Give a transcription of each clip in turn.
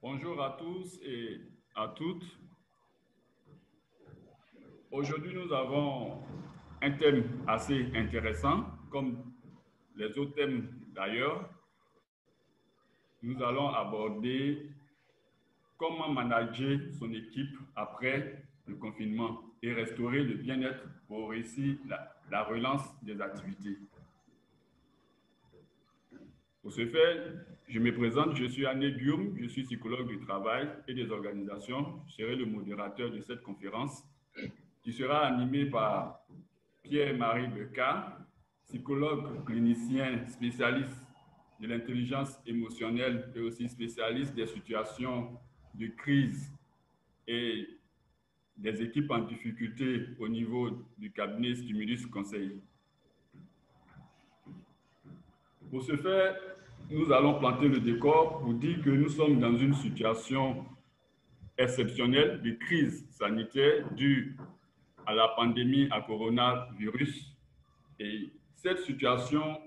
Bonjour à tous et à toutes. Aujourd'hui, nous avons un thème assez intéressant, comme les autres thèmes d'ailleurs. Nous allons aborder comment manager son équipe après le confinement et restaurer le bien-être pour réussir la relance des activités. Pour ce faire, je me présente, je suis Ané Guillaume, je suis psychologue du travail et des organisations. Je serai le modérateur de cette conférence qui sera animée par Pierre-Marie Becca, psychologue clinicien spécialiste de l'intelligence émotionnelle et aussi spécialiste des situations de crise et des équipes en difficulté au niveau du cabinet Stimulus Conseil. Pour ce faire, nous allons planter le décor pour dire que nous sommes dans une situation exceptionnelle de crise sanitaire due à la pandémie à coronavirus. Et cette situation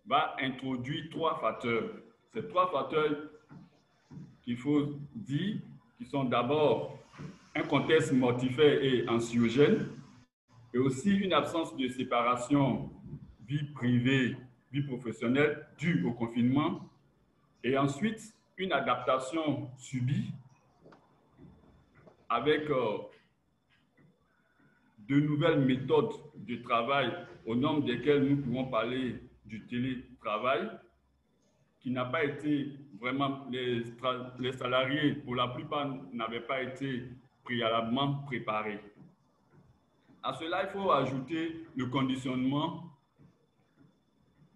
va introduire trois facteurs. Ces trois facteurs qu'il faut dire, qui sont d'abord un contexte mortifère et anxiogène, et aussi une absence de séparation vie privée, vie professionnelle due au confinement, et ensuite une adaptation subie avec de nouvelles méthodes de travail, au nombre desquelles nous pouvons parler du télétravail, qui n'a pas été vraiment, les salariés, pour la plupart, n'avaient pas été préalablement préparés. À cela, il faut ajouter le conditionnement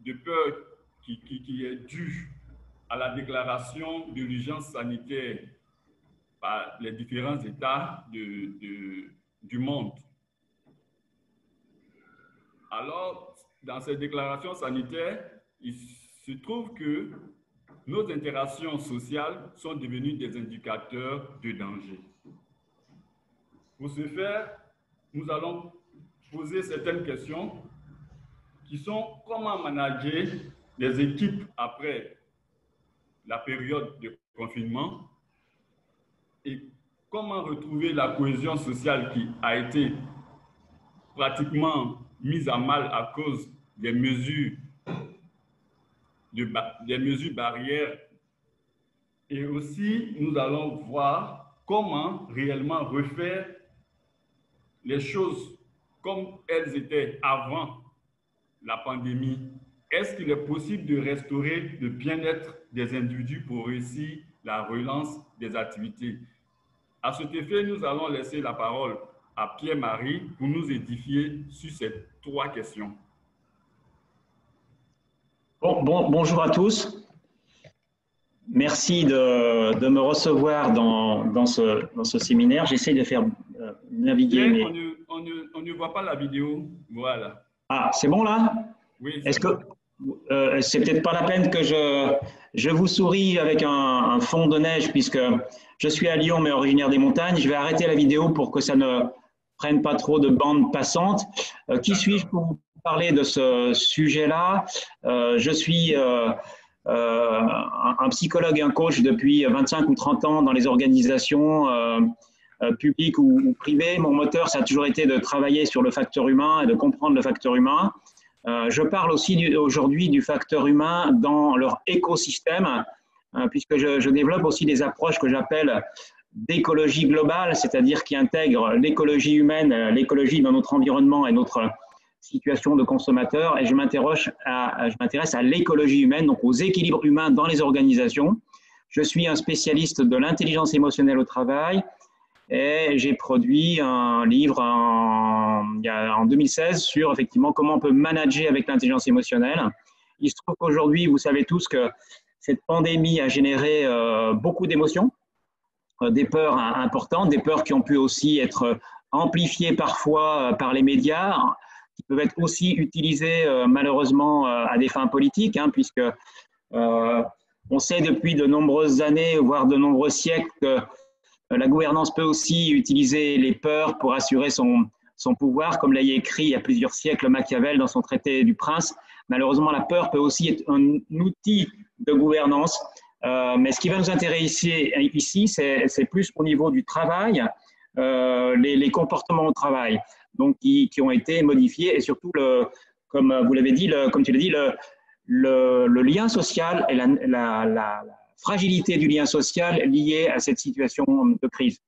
de peur qui est dû à la déclaration de l'urgence sanitaire par les différents États du monde. Alors, dans ces déclarations sanitaires, il se trouve que nos interactions sociales sont devenues des indicateurs de danger. Pour ce faire, nous allons poser certaines questions qui sont comment manager les équipes après la période de confinement et comment retrouver la cohésion sociale qui a été pratiquement mise à mal à cause des mesures barrières. Et aussi, nous allons voir comment réellement refaire les choses comme elles étaient avant la pandémie. Est-ce qu'il est possible de restaurer le bien-être des individus pour réussir la relance des activités? À cet effet, nous allons laisser la parole à Pierre-Marie pour nous édifier sur ces trois questions. Bonjour à tous. Merci de me recevoir dans ce séminaire. J'essaie de faire naviguer. Mais... On ne voit pas la vidéo. Voilà. Ah, c'est bon là? Oui. Est-ce que c'est peut-être pas la peine que je vous souris avec un fond de neige puisque je suis à Lyon mais originaire des montagnes. Je vais arrêter la vidéo pour que ça ne prenne pas trop de bandes passantes. Qui suis-je pour vous parler de ce sujet-là? Je suis un psychologue et un coach depuis 25 ou 30 ans dans les organisations publiques ou privées. Mon moteur, ça a toujours été de travailler sur le facteur humain et de comprendre le facteur humain. Je parle aussi aujourd'hui du facteur humain dans leur écosystème, puisque je développe aussi des approches que j'appelle d'écologie globale, c'est-à-dire qui intègrent l'écologie humaine, l'écologie dans notre environnement et notre situation de consommateur. Et je m'intéresse à l'écologie humaine, donc aux équilibres humains dans les organisations. Je suis un spécialiste de l'intelligence émotionnelle au travail et j'ai produit un livre en 2016 sur effectivement comment on peut manager avec l'intelligence émotionnelle. Il se trouve qu'aujourd'hui, vous savez tous que cette pandémie a généré beaucoup d'émotions, des peurs importantes, des peurs qui ont pu aussi être amplifiées parfois par les médias, qui peuvent être aussi utilisées malheureusement à des fins politiques, puisque on sait depuis de nombreuses années, voire de nombreux siècles, que la gouvernance peut aussi utiliser les peurs pour assurer son pouvoir, comme l'a écrit il y a plusieurs siècles Machiavel dans son traité du Prince. Malheureusement, la peur peut aussi être un outil de gouvernance Mais ce qui va nous intéresser ici, c'est plus au niveau du travail, les comportements au travail, donc qui ont été modifiés et surtout, comme vous l'avez dit, comme tu l'as dit, le lien social et la fragilité du lien social lié à cette situation de crise.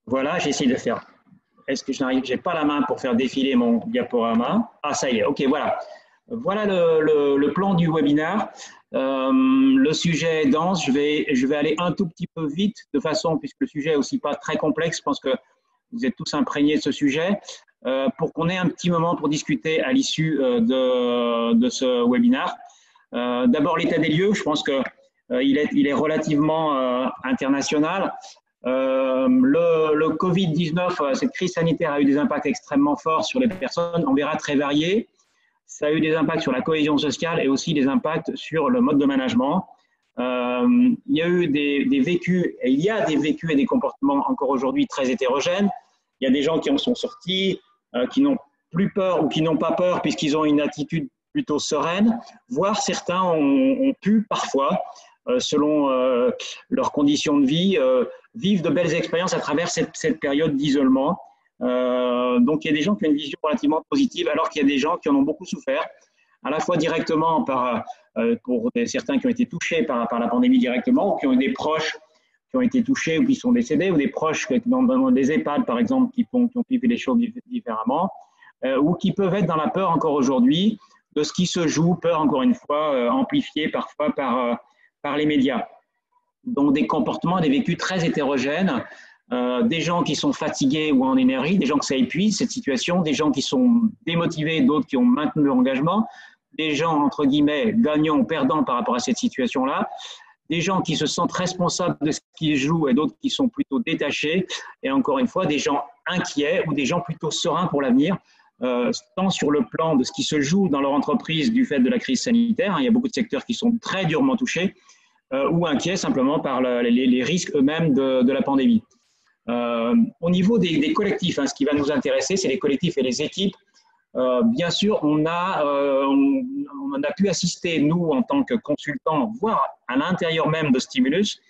Voilà, j'essaie de faire. Est-ce que j'ai pas la main pour faire défiler mon diaporama? Ah, ça y est, ok, voilà. Voilà le plan du webinaire. Le sujet est dense, je vais aller un tout petit peu vite, de façon, puisque le sujet est aussi pas très complexe, je pense que vous êtes tous imprégnés de ce sujet, pour qu'on ait un petit moment pour discuter à l'issue de ce webinaire. D'abord, l'état des lieux, je pense qu'il est relativement international. Le Covid-19, cette crise sanitaire a eu des impacts extrêmement forts sur les personnes, on verra très variés. Ça a eu des impacts sur la cohésion sociale et aussi des impacts sur le mode de management. Il y a eu des vécus, et il y a des vécus et des comportements encore aujourd'hui très hétérogènes. Il y a des gens qui en sont sortis, qui n'ont plus peur ou qui n'ont pas peur puisqu'ils ont une attitude plutôt sereine, voire certains ont pu parfois, selon leurs conditions de vie, vivre de belles expériences à travers cette période d'isolement. Donc, il y a des gens qui ont une vision relativement positive, alors qu'il y a des gens qui en ont beaucoup souffert, à la fois directement pour certains qui ont été touchés par la pandémie directement, ou qui ont eu des proches qui ont été touchés ou qui sont décédés, ou des proches dans des EHPAD, par exemple, qui ont vécu les choses différemment, ou qui peuvent être dans la peur encore aujourd'hui de ce qui se joue, peur encore une fois amplifiée parfois par les médias. Donc, des comportements, des vécus très hétérogènes, des gens qui sont fatigués ou en énergie, des gens que ça épuise cette situation, des gens qui sont démotivés, d'autres qui ont maintenu leur engagement, des gens entre guillemets gagnants ou perdants par rapport à cette situation-là, des gens qui se sentent responsables de ce qu'ils jouent et d'autres qui sont plutôt détachés, et encore une fois des gens inquiets ou des gens plutôt sereins pour l'avenir, tant sur le plan de ce qui se joue dans leur entreprise du fait de la crise sanitaire, il y a beaucoup de secteurs qui sont très durement touchés, ou inquiets simplement par les risques eux-mêmes de la pandémie. Au niveau des collectifs, ce qui va nous intéresser, c'est les collectifs et les équipes. Bien sûr, on a pu assister, nous, en tant que consultants, voire à l'intérieur même de Stimulus,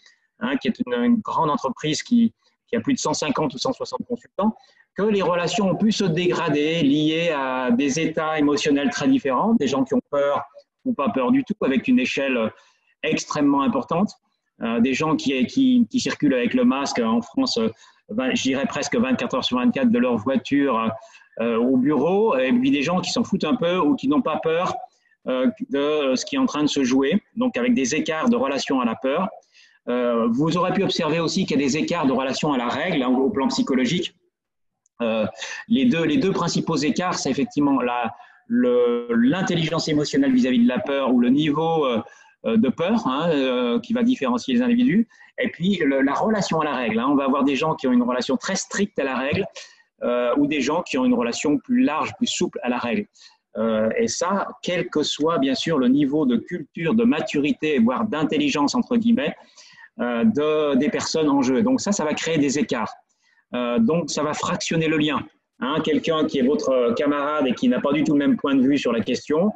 qui est une grande entreprise qui a plus de 150 ou 160 consultants, que les relations ont pu se dégrader liées à des états émotionnels très différents, des gens qui ont peur ou pas peur du tout, avec une échelle extrêmement importante. Des gens qui circulent avec le masque en France, je dirais presque 24 heures sur 24 de leur voiture au bureau, et puis des gens qui s'en foutent un peu ou qui n'ont pas peur de ce qui est en train de se jouer, donc avec des écarts de relation à la peur. Vous aurez pu observer aussi qu'il y a des écarts de relation à la règle au plan psychologique. Les deux principaux écarts, c'est effectivement l'intelligence émotionnelle vis-à-vis de la peur ou le niveau de peur qui va différencier les individus, et puis la relation à la règle. On va avoir des gens qui ont une relation très stricte à la règle ou des gens qui ont une relation plus large, plus souple à la règle. Et ça, quel que soit bien sûr le niveau de culture, de maturité, voire d'intelligence entre guillemets, des personnes en jeu. Donc ça va créer des écarts. Donc ça va fractionner le lien. Quelqu'un qui est votre camarade et qui n'a pas du tout le même point de vue sur la question,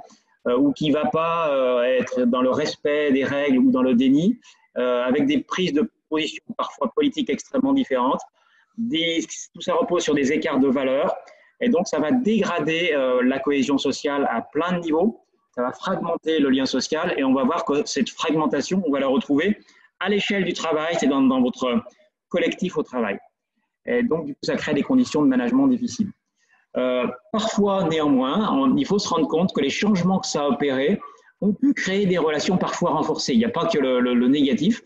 ou qui ne va pas être dans le respect des règles ou dans le déni, avec des prises de position parfois politiques extrêmement différentes. Tout ça repose sur des écarts de valeurs, et donc ça va dégrader la cohésion sociale à plein de niveaux, ça va fragmenter le lien social, et on va voir que cette fragmentation, on va la retrouver à l'échelle du travail, c'est dans votre collectif au travail. Et donc, du coup, ça crée des conditions de management difficiles. Parfois, néanmoins, il faut se rendre compte que les changements que ça a opérés ont pu créer des relations parfois renforcées. Il n'y a pas que le négatif.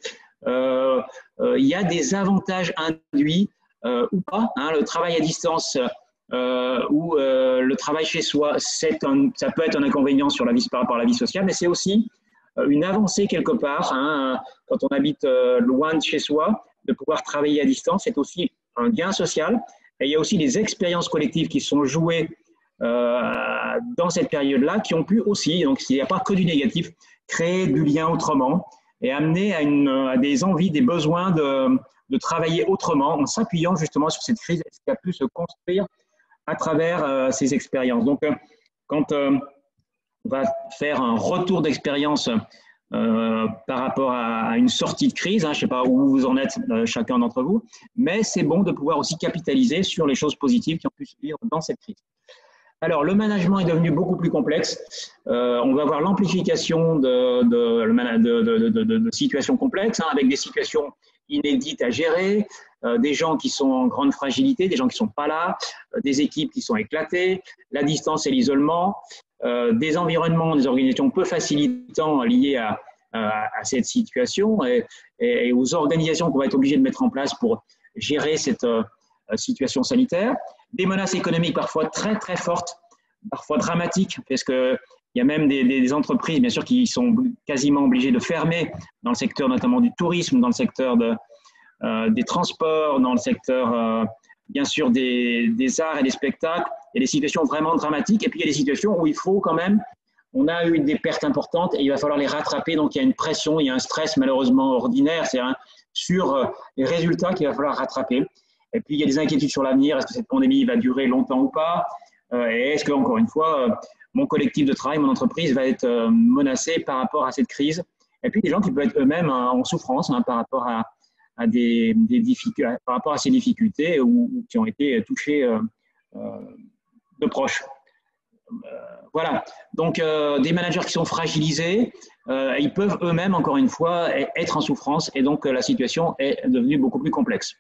Il y a des avantages induits ou pas. Le travail à distance ou le travail chez soi, ça peut être un inconvénient par rapport à la vie sociale, mais c'est aussi une avancée quelque part. Quand on habite loin de chez soi, de pouvoir travailler à distance, c'est aussi un gain social. Et il y a aussi des expériences collectives qui sont jouées dans cette période-là, qui ont pu aussi, donc il n'y a pas que du négatif, créer du lien autrement et amener à des envies, des besoins de travailler autrement en s'appuyant justement sur cette crise, ce qui a pu se construire à travers ces expériences. Donc, quand on va faire un retour d'expérience par rapport à une sortie de crise. Je ne sais pas où vous en êtes chacun d'entre vous, mais c'est bon de pouvoir aussi capitaliser sur les choses positives qui ont pu se vivre dans cette crise. Alors, le management est devenu beaucoup plus complexe. On va avoir l'amplification de situations complexes, avec des situations inédites à gérer, des gens qui sont en grande fragilité, des gens qui ne sont pas là, des équipes qui sont éclatées, la distance et l'isolement, des environnements, des organisations peu facilitants liés à cette situation et aux organisations qu'on va être obligé de mettre en place pour gérer cette situation sanitaire. Des menaces économiques parfois très très fortes, parfois dramatiques, parce qu'il y a même des entreprises, bien sûr, qui sont quasiment obligées de fermer dans le secteur notamment du tourisme, dans le secteur des transports, dans le secteur, bien sûr, des arts et des spectacles. Il y a des situations vraiment dramatiques, et puis il y a des situations où il faut quand même, on a eu des pertes importantes et il va falloir les rattraper, donc il y a une pression, il y a un stress malheureusement ordinaire, c'est sur les résultats qu'il va falloir rattraper. Et puis, il y a des inquiétudes sur l'avenir. Est-ce que cette pandémie va durer longtemps ou pas? Et est-ce que, encore une fois, mon collectif de travail, mon entreprise va être menacé par rapport à cette crise? Et puis, des gens qui peuvent être eux-mêmes en souffrance par rapport à ces difficultés ou qui ont été touchés de proches. Voilà. Donc, des managers qui sont fragilisés, ils peuvent eux-mêmes, encore une fois, être en souffrance et donc la situation est devenue beaucoup plus complexe.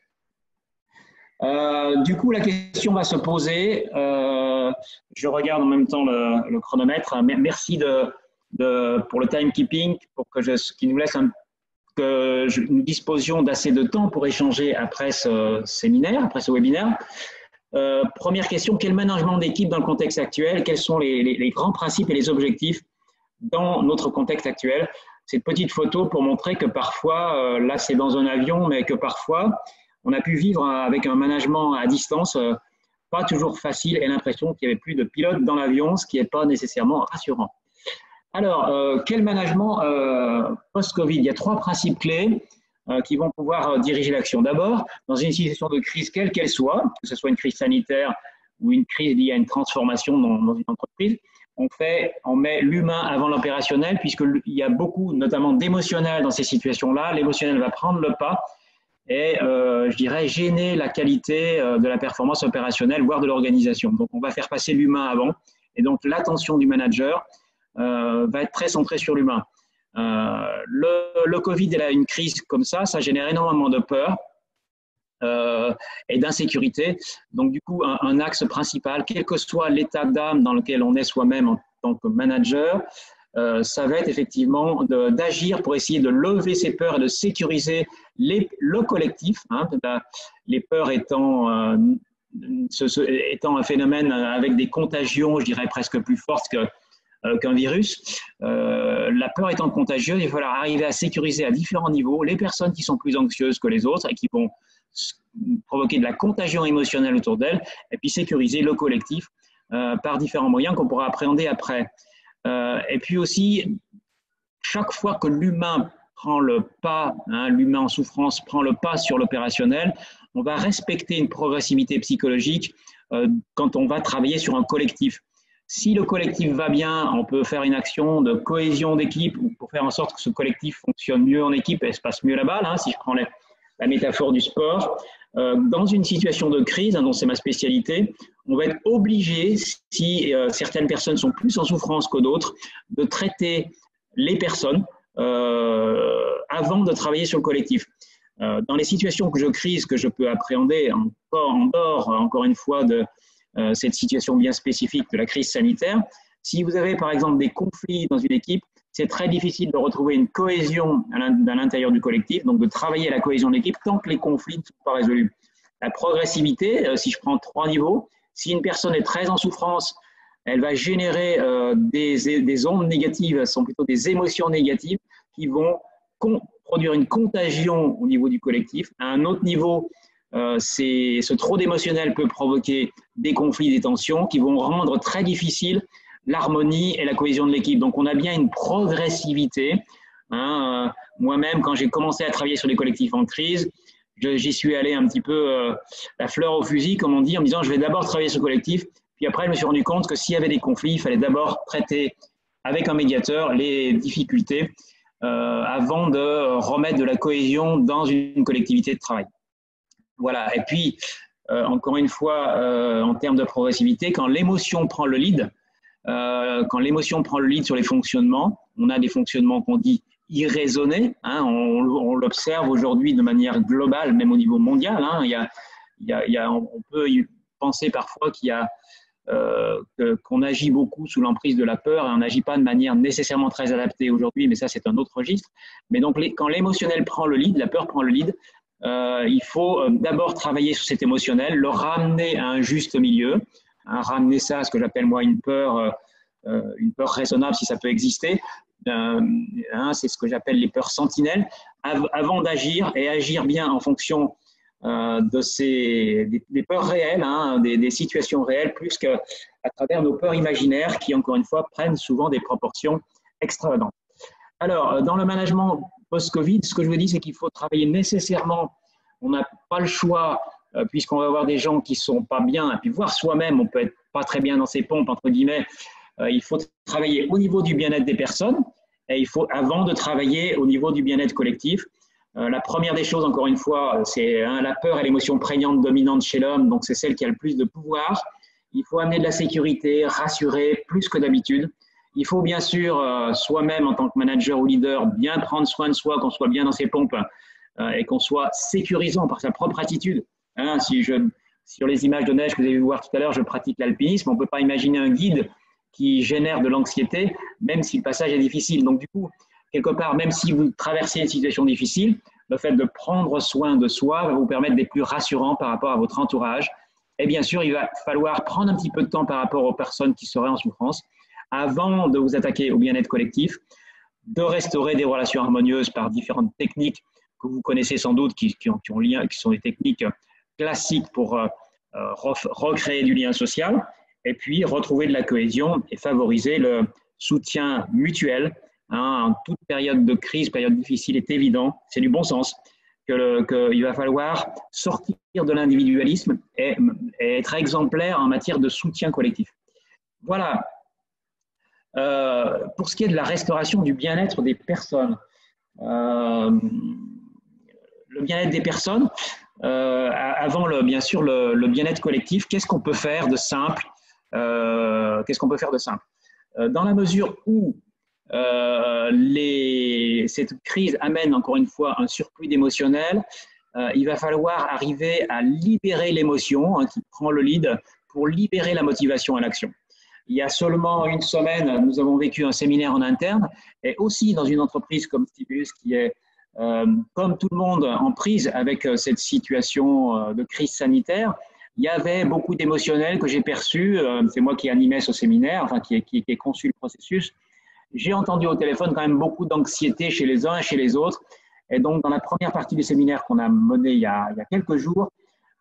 Du coup, la question va se poser. Je regarde en même temps le chronomètre. Merci pour le timekeeping, pour qu'il nous laisse que nous disposions d'assez de temps pour échanger après ce séminaire, après ce webinaire. Première question, quel management d'équipe dans le contexte actuel? Quels sont les grands principes et les objectifs dans notre contexte actuel? Cette petite photo pour montrer que parfois, là c'est dans un avion, mais que parfois, on a pu vivre avec un management à distance pas toujours facile et l'impression qu'il n'y avait plus de pilote dans l'avion, ce qui n'est pas nécessairement rassurant. Alors, quel management post-Covid? Il y a 3 principes clés qui vont pouvoir diriger l'action. D'abord, dans une situation de crise, quelle qu'elle soit, que ce soit une crise sanitaire ou une crise liée à une transformation dans une entreprise, on met l'humain avant l'opérationnel, puisqu'il y a beaucoup, notamment d'émotionnel dans ces situations-là. L'émotionnel va prendre le pas et, je dirais, gêner la qualité de la performance opérationnelle, voire de l'organisation. Donc, on va faire passer l'humain avant. Et donc, l'attention du manager va être très centrée sur l'humain. Le Covid et une crise comme ça génère énormément de peur et d'insécurité. Donc, du coup, un axe principal, quel que soit l'état d'âme dans lequel on est soi-même en tant que manager, ça va être effectivement d'agir pour essayer de lever ces peurs et de sécuriser le collectif, les peurs étant un phénomène avec des contagions, je dirais presque plus fortes qu'un virus. La peur étant contagieuse, il va falloir arriver à sécuriser à différents niveaux les personnes qui sont plus anxieuses que les autres et qui vont provoquer de la contagion émotionnelle autour d'elles, et puis sécuriser le collectif par différents moyens qu'on pourra appréhender après. Et puis aussi, chaque fois que l'humain prend le pas, l'humain en souffrance prend le pas sur l'opérationnel, on va respecter une progressivité psychologique quand on va travailler sur un collectif. Si le collectif va bien, on peut faire une action de cohésion d'équipe pour faire en sorte que ce collectif fonctionne mieux en équipe et se passe mieux la balle, si je prends la métaphore du sport. Dans une situation de crise, dont c'est ma spécialité, on va être obligé, si certaines personnes sont plus en souffrance que d'autres, de traiter les personnes avant de travailler sur le collectif. Dans les situations de crise que je peux appréhender en dehors, encore une fois, de cette situation bien spécifique de la crise sanitaire, si vous avez par exemple des conflits dans une équipe, c'est très difficile de retrouver une cohésion à l'intérieur du collectif, donc de travailler à la cohésion de l'équipe tant que les conflits ne sont pas résolus. La progressivité, si je prends 3 niveaux, si une personne est très en souffrance, elle va générer des ondes négatives, ce sont plutôt des émotions négatives qui vont produire une contagion au niveau du collectif. À un autre niveau, ce trop d'émotionnel peut provoquer des conflits, des tensions qui vont rendre très difficile l'harmonie et la cohésion de l'équipe. Donc, on a bien une progressivité. Moi-même, quand j'ai commencé à travailler sur les collectifs en crise, j'y suis allé un petit peu la fleur au fusil, comme on dit, en me disant je vais d'abord travailler sur le collectif. Puis après, je me suis rendu compte que s'il y avait des conflits, il fallait d'abord traiter avec un médiateur les difficultés avant de remettre de la cohésion dans une collectivité de travail. Voilà. Et puis, encore une fois, en termes de progressivité, quand l'émotion prend le lead sur les fonctionnements, on a des fonctionnements qu'on dit irraisonnés. Hein, on l'observe aujourd'hui de manière globale, même au niveau mondial. Hein, on peut y penser parfois qu'on agit beaucoup sous l'emprise de la peur et on n'agit pas de manière nécessairement très adaptée aujourd'hui, mais ça c'est un autre registre. Mais donc quand l'émotionnel prend le lead, la peur prend le lead, il faut d'abord travailler sur cet émotionnel, le ramener à un juste milieu, hein, ramener ça à ce que j'appelle moi une peur raisonnable si ça peut exister. Hein, c'est ce que j'appelle les peurs sentinelles, avant d'agir et agir bien en fonction des peurs réelles, hein, des situations réelles, plus qu'à travers nos peurs imaginaires qui, encore une fois, prennent souvent des proportions extravagantes. Alors, dans le management post-Covid, ce que je vous dis, c'est qu'il faut travailler nécessairement, on n'a pas le choix, puisqu'on va avoir des gens qui ne sont pas bien, et puis voir soi-même, on peut être pas très bien dans ses pompes, entre guillemets, il faut travailler au niveau du bien-être des personnes, et il faut, avant de travailler au niveau du bien-être collectif. La première des choses, encore une fois, c'est la peur et l'émotion prégnante dominante chez l'homme, donc c'est celle qui a le plus de pouvoir. Il faut amener de la sécurité, rassurer plus que d'habitude. Il faut bien sûr, soi-même en tant que manager ou leader, bien prendre soin de soi, qu'on soit bien dans ses pompes et qu'on soit sécurisant par sa propre attitude. Hein, sur les images de neige que vous avez vu voir tout à l'heure, je pratique l'alpinisme, on ne peut pas imaginer un guide qui génère de l'anxiété, même si le passage est difficile. Donc du coup, quelque part, même si vous traversez une situation difficile, le fait de prendre soin de soi va vous permettre d'être plus rassurant par rapport à votre entourage. Et bien sûr, il va falloir prendre un petit peu de temps par rapport aux personnes qui seraient en souffrance avant de vous attaquer au bien-être collectif, de restaurer des relations harmonieuses par différentes techniques que vous connaissez sans doute, qui sont des techniques classiques pour recréer du lien social, et puis retrouver de la cohésion et favoriser le soutien mutuel. Hein, en toute période de crise, période difficile, est évident, c'est du bon sens, qu'il va falloir sortir de l'individualisme et être exemplaire en matière de soutien collectif. Voilà. Pour ce qui est de la restauration du bien-être des personnes, le bien-être des personnes, avant bien sûr le bien-être collectif, qu'est-ce qu'on peut faire de simple? Dans la mesure où cette crise amène encore une fois un surplus d'émotionnel, il va falloir arriver à libérer l'émotion, hein, qui prend le lead, pour libérer la motivation à l'action. Il y a seulement une semaine, nous avons vécu un séminaire en interne et aussi dans une entreprise comme Stibus qui est, comme tout le monde, en prise avec cette situation de crise sanitaire. Il y avait beaucoup d'émotionnel que j'ai perçu, c'est moi qui animais ce séminaire, enfin qui ai conçu le processus. J'ai entendu au téléphone quand même beaucoup d'anxiété chez les uns et chez les autres. Et donc, dans la première partie du séminaire qu'on a mené il y a quelques jours,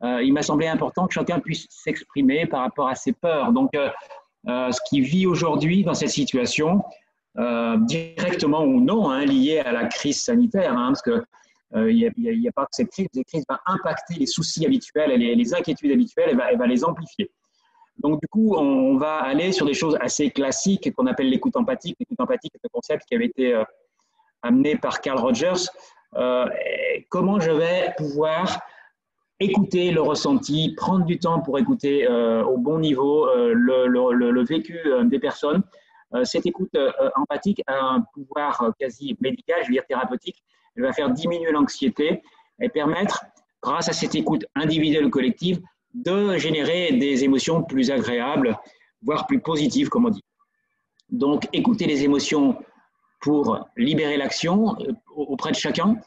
il m'a semblé important que chacun puisse s'exprimer par rapport à ses peurs. Donc, ce qui vit aujourd'hui dans cette situation, directement ou non, hein, lié à la crise sanitaire, hein, parce que il n'y a pas que cette crise va impacter les soucis habituels et les inquiétudes habituelles, elle va les amplifier. Donc, du coup, on va aller sur des choses assez classiques qu'on appelle l'écoute empathique. L'écoute empathique est un concept qui avait été amené par Carl Rogers. Comment je vais pouvoir écouter le ressenti, prendre du temps pour écouter au bon niveau le vécu des personnes. Cette écoute empathique a un pouvoir quasi médical, je veux dire thérapeutique. Elle va faire diminuer l'anxiété et permettre, grâce à cette écoute individuelle ou collective, de générer des émotions plus agréables, voire plus positives, comme on dit. Donc, écouter les émotions pour libérer l'action auprès de chacun.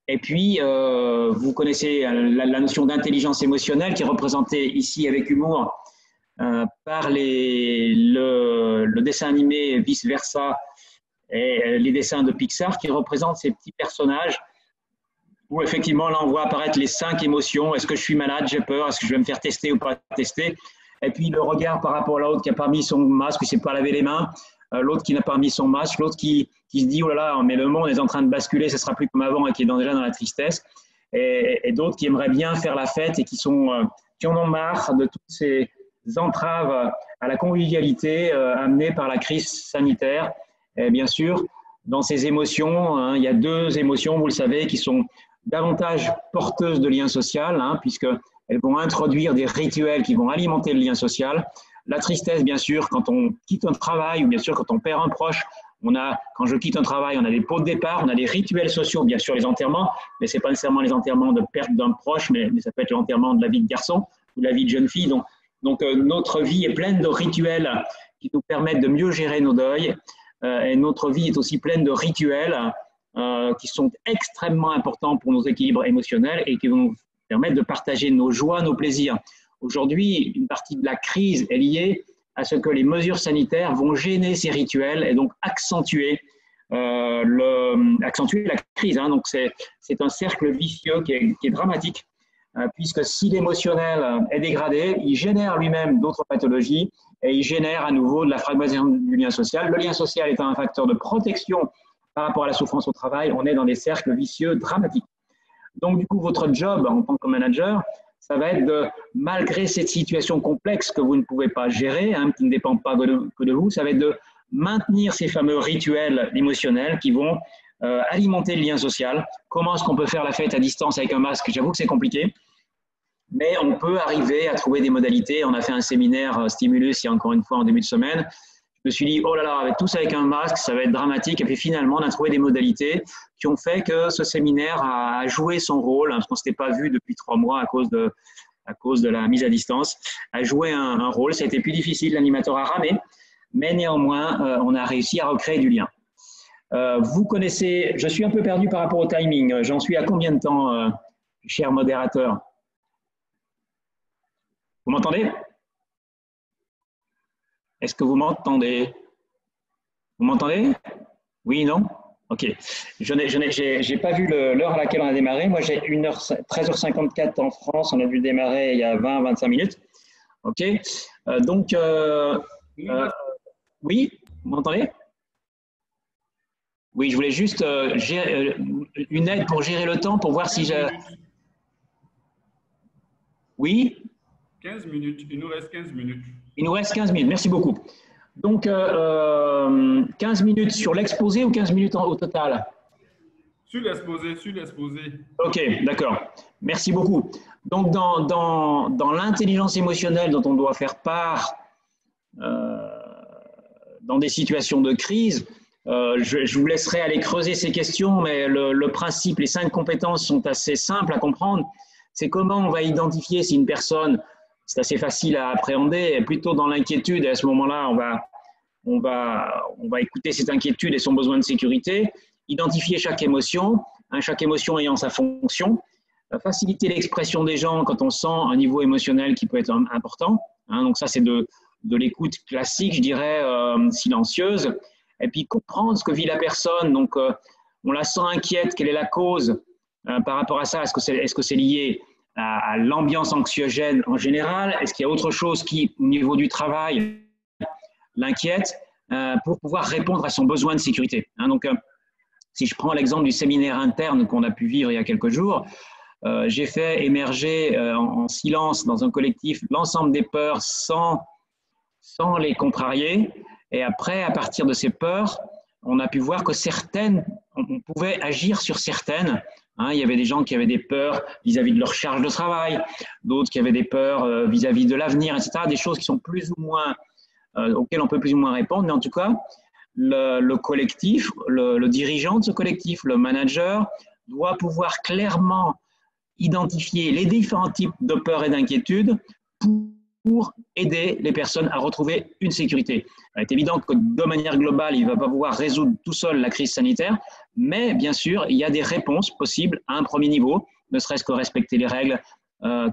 Et puis, vous connaissez la notion d'intelligence émotionnelle qui est représentée ici avec humour par le dessin animé Vice Versa et les dessins de Pixar qui représentent ces petits personnages où effectivement, là, on voit apparaître les 5 émotions. Est-ce que je suis malade, j'ai peur, est-ce que je vais me faire tester ou pas tester? Et puis, le regard par rapport à l'autre qui n'a pas mis son masque, qui ne s'est pas lavé les mains, l'autre qui n'a pas mis son masque, l'autre qui se dit, oh là là, mais le monde est en train de basculer, ce ne sera plus comme avant et qui est déjà dans la tristesse. Et d'autres qui aimeraient bien faire la fête et qui en ont marre de toutes ces entraves à la convivialité amenées par la crise sanitaire Et bien sûr, dans ces émotions, hein, il y a deux émotions, vous le savez, qui sont davantage porteuses de lien social, hein, puisqu'elles vont introduire des rituels qui vont alimenter le lien social. La tristesse, bien sûr, quand on quitte un travail ou bien sûr quand on perd un proche. Quand je quitte un travail, on a des pots de départ, on a des rituels sociaux, bien sûr les enterrements, mais ce n'est pas nécessairement les enterrements de perte d'un proche, mais ça peut être l'enterrement de la vie de garçon ou de la vie de jeune fille. Donc notre vie est pleine de rituels qui nous permettent de mieux gérer nos deuils. Et notre vie est aussi pleine de rituels qui sont extrêmement importants pour nos équilibres émotionnels et qui vont nous permettre de partager nos joies, nos plaisirs. Aujourd'hui, une partie de la crise est liée à ce que les mesures sanitaires vont gêner ces rituels et donc accentuer la crise. Hein. Donc c'est un cercle vicieux qui est dramatique, puisque si l'émotionnel est dégradé, il génère lui-même d'autres pathologies et il génère à nouveau de la fragmentation du lien social. Le lien social étant un facteur de protection par rapport à la souffrance au travail, on est dans des cercles vicieux dramatiques. Donc du coup, votre job en tant que manager, ça va être malgré cette situation complexe que vous ne pouvez pas gérer, hein, qui ne dépend pas que de vous, ça va être de maintenir ces fameux rituels émotionnels qui vont alimenter le lien social. Comment est-ce qu'on peut faire la fête à distance avec un masque? J'avoue que c'est compliqué, mais on peut arriver à trouver des modalités. On a fait un séminaire Stimulus, il y a encore une fois en début de semaine. Je me suis dit, oh là là, tous avec un masque, ça va être dramatique. Et puis finalement, on a trouvé des modalités qui ont fait que ce séminaire a joué son rôle, hein, parce qu'on ne s'était pas vu depuis 3 mois à cause de la mise à distance, a joué un rôle. Ça a été plus difficile, l'animateur a ramé, mais néanmoins, on a réussi à recréer du lien. Vous connaissez, je suis un peu perdu par rapport au timing. J'en suis à combien de temps, cher modérateur? Vous m'entendez? Est-ce que vous m'entendez? Vous m'entendez? Oui, non? Ok. Je n'ai pas vu l'heure à laquelle on a démarré. Moi, j'ai 13h54 en France. On a dû démarrer il y a 20-25 minutes. Ok. Oui, vous m'entendez? Oui, je voulais juste une aide pour gérer le temps, pour voir si j'ai… Oui? 15 minutes. Il nous reste 15 minutes. Il nous reste 15 minutes. Merci beaucoup. Donc, 15 minutes sur l'exposé ou 15 minutes au total? Sur l'exposé, sur l'exposé. Ok, d'accord. Merci beaucoup. Donc, dans l'intelligence émotionnelle dont on doit faire part dans des situations de crise, je vous laisserai aller creuser ces questions, mais le principe, les 5 compétences sont assez simples à comprendre. C'est comment on va identifier si une personne, c'est assez facile à appréhender, plutôt dans l'inquiétude, et à ce moment-là, on va écouter cette inquiétude et son besoin de sécurité, identifier chaque émotion ayant sa fonction, faciliter l'expression des gens quand on sent un niveau émotionnel qui peut être important. Hein, donc ça, c'est de l'écoute classique, je dirais, silencieuse. Et puis comprendre ce que vit la personne. Donc, on la sent inquiète, quelle est la cause par rapport à ça? Est-ce que c'est lié à l'ambiance anxiogène en général? Est-ce qu'il y a autre chose qui, au niveau du travail, l'inquiète pour pouvoir répondre à son besoin de sécurité? Hein, donc, si je prends l'exemple du séminaire interne qu'on a pu vivre il y a quelques jours, j'ai fait émerger en silence dans un collectif l'ensemble des peurs sans les contrarier. Et après, à partir de ces peurs, on a pu voir que on pouvait agir sur certaines. Hein, il y avait des gens qui avaient des peurs vis-à-vis de leur charge de travail, d'autres qui avaient des peurs vis-à-vis de l'avenir, etc. Des choses qui sont plus ou moins, auxquelles on peut plus ou moins répondre. Mais en tout cas, le collectif, le dirigeant de ce collectif, le manager, doit pouvoir clairement identifier les différents types de peurs et d'inquiétudes pour aider les personnes à retrouver une sécurité. Il est évident que de manière globale, il ne va pas pouvoir résoudre tout seul la crise sanitaire, mais bien sûr, il y a des réponses possibles à un premier niveau, ne serait-ce que respecter les règles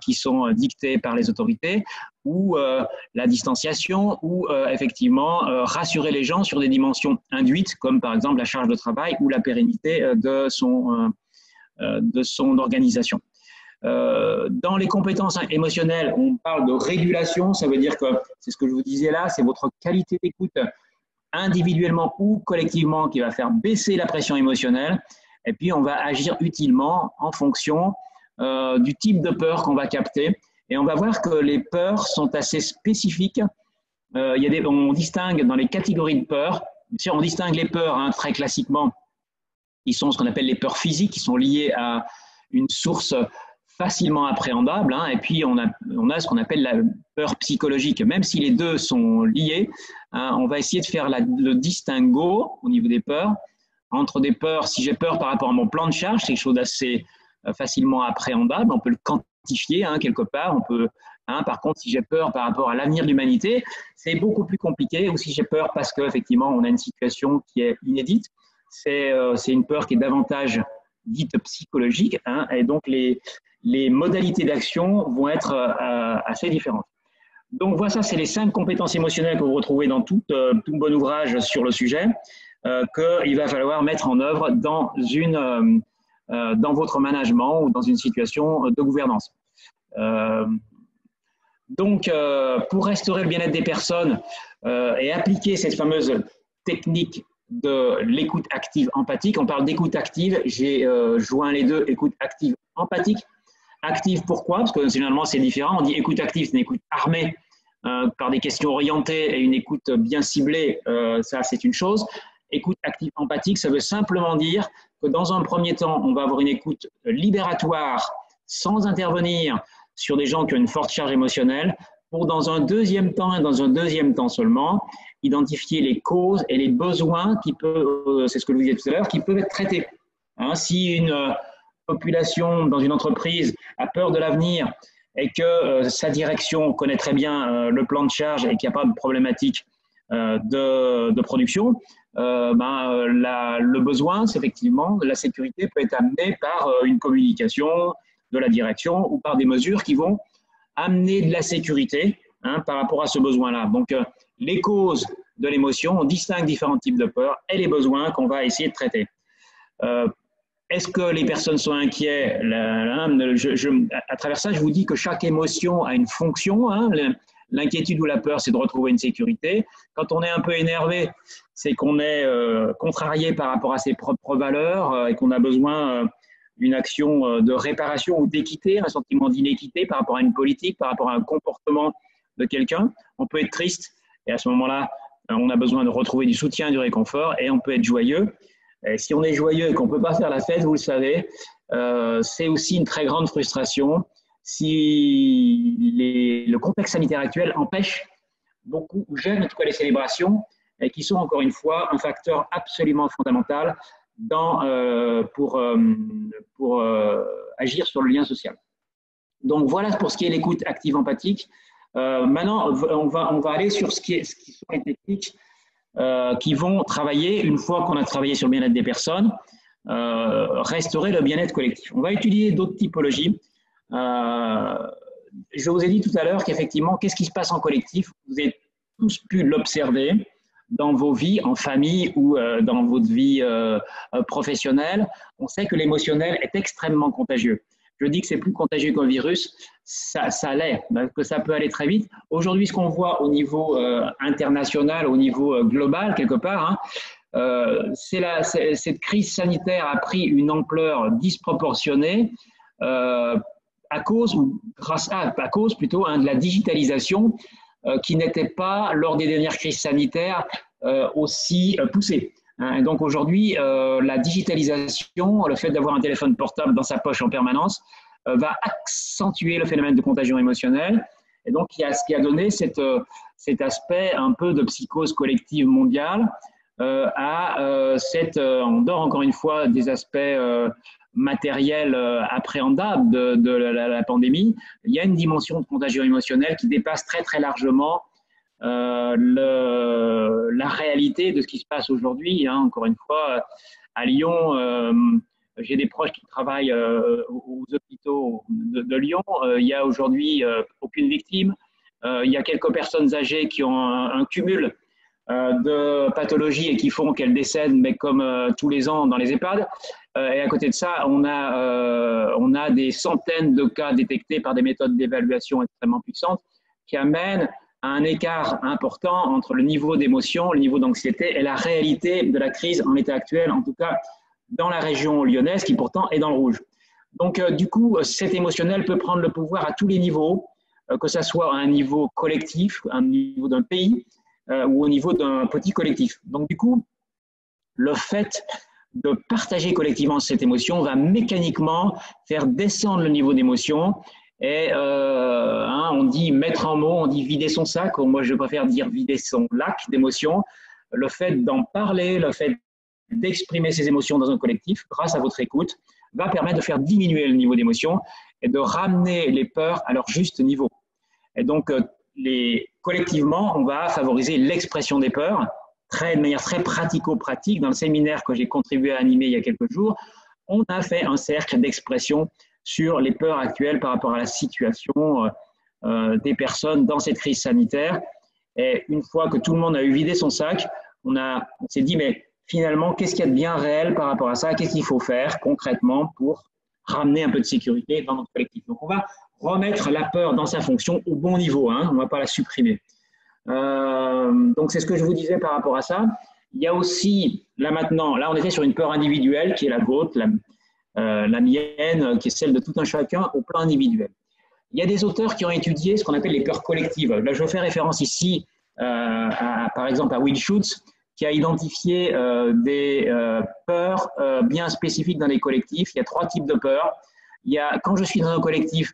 qui sont dictées par les autorités, ou la distanciation, ou effectivement rassurer les gens sur des dimensions induites, comme par exemple la charge de travail ou la pérennité de son organisation. Dans les compétences émotionnelles, on parle de régulation, ça veut dire que, c'est ce que je vous disais là, c'est votre qualité d'écoute individuellement ou collectivement qui va faire baisser la pression émotionnelle, et puis on va agir utilement en fonction du type de peur qu'on va capter, et on va voir que les peurs sont assez spécifiques. On distingue dans les catégories de peur On distingue les peurs, hein, très classiquement, qui sont ce qu'on appelle les peurs physiques, qui sont liées à une source facilement appréhendable, hein, et puis on a ce qu'on appelle la peur psychologique. Même si les deux sont liés, hein, on va essayer de faire le distinguo au niveau des peurs, entre des peurs, si j'ai peur par rapport à mon plan de charge, c'est quelque chose d'assez facilement appréhendable, on peut le quantifier, hein, quelque part, on peut, hein, par contre, si j'ai peur par rapport à l'avenir de l'humanité, c'est beaucoup plus compliqué, ou si j'ai peur parce qu'effectivement, on a une situation qui est inédite, c'est une peur qui est davantage dite psychologique, hein, et donc les modalités d'action vont être assez différentes. Donc voilà, ça c'est les 5 compétences émotionnelles que vous retrouvez dans tout bon ouvrage sur le sujet, qu'il va falloir mettre en œuvre dans votre management ou dans une situation de gouvernance. Donc, pour restaurer le bien-être des personnes et appliquer cette fameuse technique de l'écoute active empathique, on parle d'écoute active, j'ai joint les deux, écoute active empathique. Active, pourquoi? Parce que généralement c'est différent, on dit écoute active, c'est une écoute armée par des questions orientées et une écoute bien ciblée, ça c'est une chose. Écoute active empathique, ça veut simplement dire que dans un premier temps, on va avoir une écoute libératoire sans intervenir sur des gens qui ont une forte charge émotionnelle, pour dans un deuxième temps et dans un deuxième temps seulement, identifier les causes et les besoins qui peuvent, c'est ce que je vous disais tout à l'heure, qui peuvent être traités. Hein, si une population dans une entreprise a peur de l'avenir et que sa direction connaît très bien le plan de charge et qu'il n'y a pas de problématique de production, le besoin, c'est effectivement, la sécurité peut être amenée par une communication de la direction ou par des mesures qui vont amener de la sécurité, hein, par rapport à ce besoin-là. Donc, les causes de l'émotion, on distingue différents types de peurs et les besoins qu'on va essayer de traiter. Est-ce que les personnes sont inquiètes? À travers ça, je vous dis que chaque émotion a une fonction. Hein. L'inquiétude ou la peur, c'est de retrouver une sécurité. Quand on est un peu énervé, c'est qu'on est contrarié par rapport à ses propres valeurs et qu'on a besoin d'une action de réparation ou d'équité, un sentiment d'inéquité par rapport à une politique, par rapport à un comportement de quelqu'un. On peut être triste et à ce moment-là, on a besoin de retrouver du soutien et du réconfort, et on peut être joyeux. Et si on est joyeux et qu'on ne peut pas faire la fête, vous le savez, c'est aussi une très grande frustration si le contexte sanitaire actuel empêche beaucoup ou gêne en tout cas les célébrations, et qui sont encore une fois un facteur absolument fondamental pour agir sur le lien social. Donc voilà pour ce qui est l'écoute active empathique. Maintenant, on va aller sur ce qui sont les techniques qui vont travailler, une fois qu'on a travaillé sur le bien-être des personnes, restaurer le bien-être collectif. On va étudier d'autres typologies. Je vous ai dit tout à l'heure qu'effectivement, qu'est-ce qui se passe en collectif? Vous avez tous pu l'observer dans vos vies en famille ou dans votre vie professionnelle. On sait que l'émotionnel est extrêmement contagieux. Je dis que c'est plus contagieux qu'un virus, ça l'est, que ça peut aller très vite. Aujourd'hui, ce qu'on voit au niveau international, au niveau global, quelque part, hein, cette crise sanitaire a pris une ampleur disproportionnée à cause plutôt de la digitalisation qui n'était pas, lors des dernières crises sanitaires, aussi poussée. Et donc aujourd'hui, la digitalisation, le fait d'avoir un téléphone portable dans sa poche en permanence, va accentuer le phénomène de contagion émotionnelle. Et donc, ce qui a donné cet aspect un peu de psychose collective mondiale en dehors encore une fois des aspects matériels appréhendables de la pandémie. Il y a une dimension de contagion émotionnelle qui dépasse très très largement la réalité de ce qui se passe aujourd'hui. Hein. Encore une fois, à Lyon, j'ai des proches qui travaillent aux hôpitaux de Lyon. Il y a aujourd'hui aucune victime. Il y a quelques personnes âgées qui ont un cumul de pathologies et qui font qu'elles décèdent, mais comme tous les ans dans les EHPAD. Et à côté de ça, on a des centaines de cas détectés par des méthodes d'évaluation extrêmement puissantes qui amènent à un écart important entre le niveau d'émotion, le niveau d'anxiété et la réalité de la crise en l'état actuel, en tout cas dans la région lyonnaise, qui pourtant est dans le rouge. Donc, du coup, cet émotionnel peut prendre le pouvoir à tous les niveaux, que ce soit à un niveau collectif, à un niveau d'un pays, ou au niveau d'un petit collectif. Donc, du coup, le fait de partager collectivement cette émotion va mécaniquement faire descendre le niveau d'émotion. Et on dit mettre en mots, on dit vider son sac, ou moi je préfère dire vider son lac d'émotions. Le fait d'en parler, le fait d'exprimer ses émotions dans un collectif, grâce à votre écoute, va permettre de faire diminuer le niveau d'émotion et de ramener les peurs à leur juste niveau. Et donc, collectivement, on va favoriser l'expression des peurs de manière très pratico-pratique. Dans le séminaire que j'ai contribué à animer il y a quelques jours, on a fait un cercle d'expression sur les peurs actuelles par rapport à la situation des personnes dans cette crise sanitaire. Et une fois que tout le monde a eu vidé son sac, on s'est dit, mais finalement, qu'est-ce qu'il y a de bien réel par rapport à ça? Qu'est-ce qu'il faut faire concrètement pour ramener un peu de sécurité dans notre collectif? Donc, on va remettre la peur dans sa fonction au bon niveau, hein, on ne va pas la supprimer. Donc, c'est ce que je vous disais par rapport à ça. Il y a aussi, là on était sur une peur individuelle qui est la vôtre, la mienne, qui est celle de tout un chacun au plan individuel. Il y a des auteurs qui ont étudié ce qu'on appelle les peurs collectives. Là, je fais référence ici, par exemple, à Will Schutz, qui a identifié des peurs bien spécifiques dans les collectifs. Il y a 3 types de peurs. Quand je suis dans un collectif,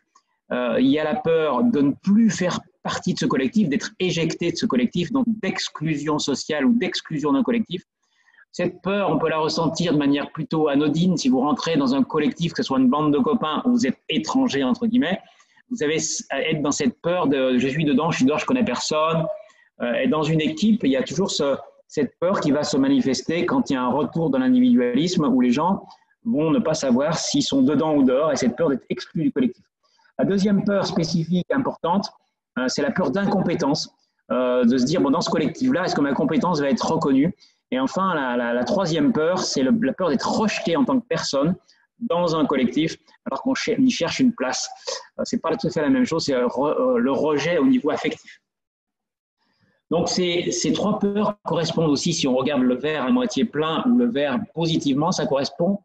il y a la peur de ne plus faire partie de ce collectif, d'être éjecté de ce collectif, donc d'exclusion sociale ou d'exclusion d'un collectif. Cette peur, on peut la ressentir de manière plutôt anodine. Si vous rentrez dans un collectif, que ce soit une bande de copains où vous êtes étranger, entre guillemets, vous allez être dans cette peur de « je suis dedans, je ne connais personne ». Et dans une équipe, il y a toujours cette peur qui va se manifester quand il y a un retour de l'individualisme où les gens vont ne pas savoir s'ils sont dedans ou dehors, et cette peur d'être exclu du collectif. La deuxième peur spécifique importante, c'est la peur d'incompétence, de se dire, bon, dans ce collectif-là, est-ce que ma compétence va être reconnue? Et enfin, la troisième peur, c'est la peur d'être rejeté en tant que personne dans un collectif, alors qu'on y cherche une place. Ce n'est pas tout à fait la même chose, c'est le rejet au niveau affectif. Donc, ces 3 peurs correspondent aussi, si on regarde le verre à moitié plein ou le verre positivement, ça correspond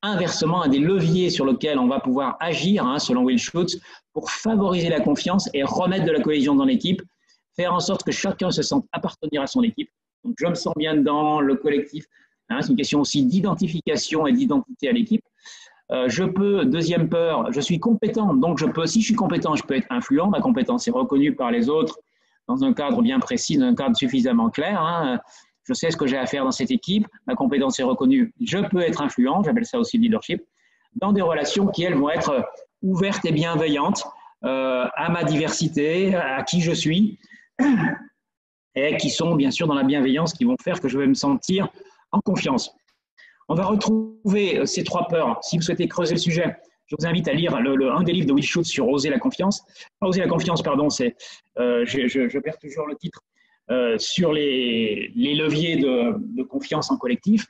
inversement à des leviers sur lesquels on va pouvoir agir, hein, selon Will Schutz, pour favoriser la confiance et remettre de la cohésion dans l'équipe, faire en sorte que chacun se sente appartenir à son équipe. Donc, je me sens bien dans le collectif. Hein, c'est une question aussi d'identification et d'identité à l'équipe. Deuxième peur, je suis compétent. Donc, si je suis compétent, je peux être influent. Ma compétence est reconnue par les autres dans un cadre bien précis, dans un cadre suffisamment clair. Hein. Je sais ce que j'ai à faire dans cette équipe. Ma compétence est reconnue. Je peux être influent. J'appelle ça aussi le leadership. Dans des relations qui, elles, vont être ouvertes et bienveillantes à ma diversité, à qui je suis, et qui sont bien sûr dans la bienveillance, qui vont faire que je vais me sentir en confiance. On va retrouver ces 3 peurs. Si vous souhaitez creuser le sujet, je vous invite à lire un des livres de Will Schutz sur Oser la confiance. Oser la confiance, pardon, c'est, je perds toujours le titre, sur les leviers de confiance en collectif.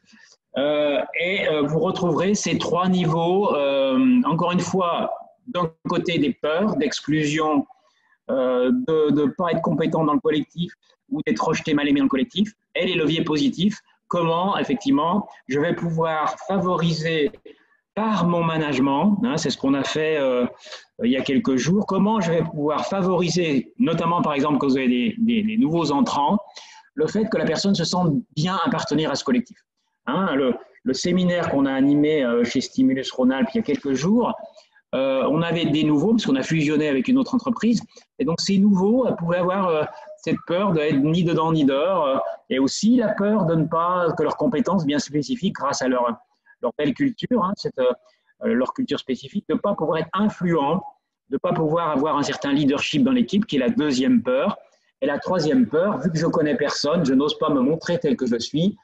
Vous retrouverez ces 3 niveaux, encore une fois, d'un côté des peurs, d'exclusion, de ne pas être compétent dans le collectif ou d'être rejeté, mal aimé dans le collectif, et les leviers positifs, comment, effectivement, je vais pouvoir favoriser par mon management, hein, c'est ce qu'on a fait il y a quelques jours, comment je vais pouvoir favoriser, notamment par exemple quand vous avez des nouveaux entrants, le fait que la personne se sente bien appartenir à ce collectif. Hein, le séminaire qu'on a animé chez Stimulus Rhône-Alpes il y a quelques jours, on avait des nouveaux, parce qu'on a fusionné avec une autre entreprise, et donc ces nouveaux pouvaient avoir cette peur d'être ni dedans ni dehors, et aussi la peur de ne pas, que leurs compétences bien spécifiques, grâce à leur belle culture, hein, leur culture spécifique, de ne pas pouvoir être influent, de ne pas pouvoir avoir un certain leadership dans l'équipe, qui est la deuxième peur. Et la troisième peur, vu que je ne connais personne, je n'ose pas me montrer tel que je suis,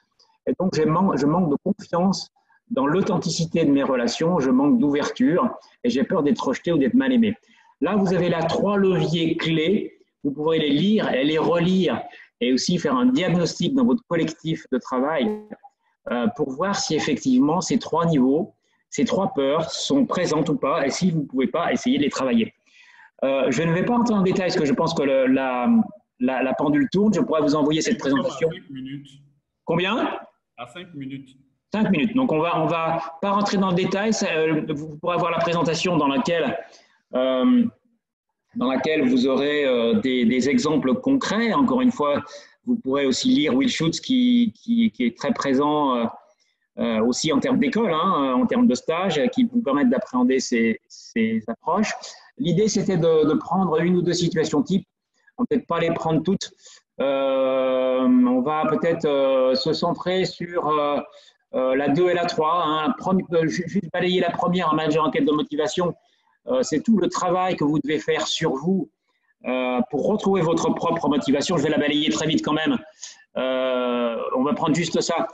et donc je manque de confiance dans l'authenticité de mes relations, je manque d'ouverture, et j'ai peur d'être rejeté ou d'être mal aimé. Là, vous avez là 3 leviers clés, vous pourrez les lire et les relire, et aussi faire un diagnostic dans votre collectif de travail, pour voir si effectivement ces 3 niveaux, ces 3 peurs sont présentes ou pas, et si vous ne pouvez pas, essayer de les travailler. Je ne vais pas entrer en détail, parce que je pense que la pendule tourne. Je pourrais vous envoyer cette présentation. 5 minutes. Combien? À 5 minutes. 5 minutes. Donc, on va pas rentrer dans le détail. Vous pourrez avoir la présentation dans laquelle vous aurez des exemples concrets. Encore une fois, Vous pourrez aussi lire Will Schutz qui est très présent aussi en termes d'école, hein, en termes de stage, qui vous permettent d'appréhender ces approches. L'idée, c'était de prendre une ou deux situations types. On ne va peut-être pas les prendre toutes. On va peut-être se centrer sur la 2 et la 3. Hein. Juste balayer la première, un manager en quête de motivation. C'est tout le travail que vous devez faire sur vous pour retrouver votre propre motivation. Je vais la balayer très vite quand même. On va prendre juste ça.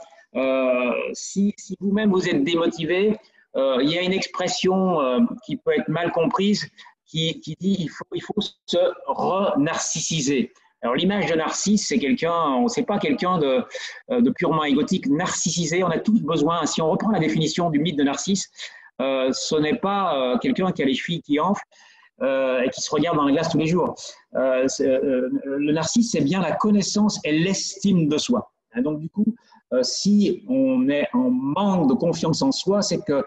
Si vous-même vous êtes démotivé, il y a une expression qui peut être mal comprise qui dit il faut se re-narcissiser. Alors l'image de narcisse, c'est quelqu'un, c'est pas quelqu'un de purement égotique. Narcissisé, on a tous besoin. Si on reprend la définition du mythe de Narcisse, ce n'est pas quelqu'un qui a les chevilles qui enflent et qui se regarde dans la glace tous les jours. Le narcisse, c'est bien la connaissance et l'estime de soi. Donc du coup, si on est en manque de confiance en soi, c'est que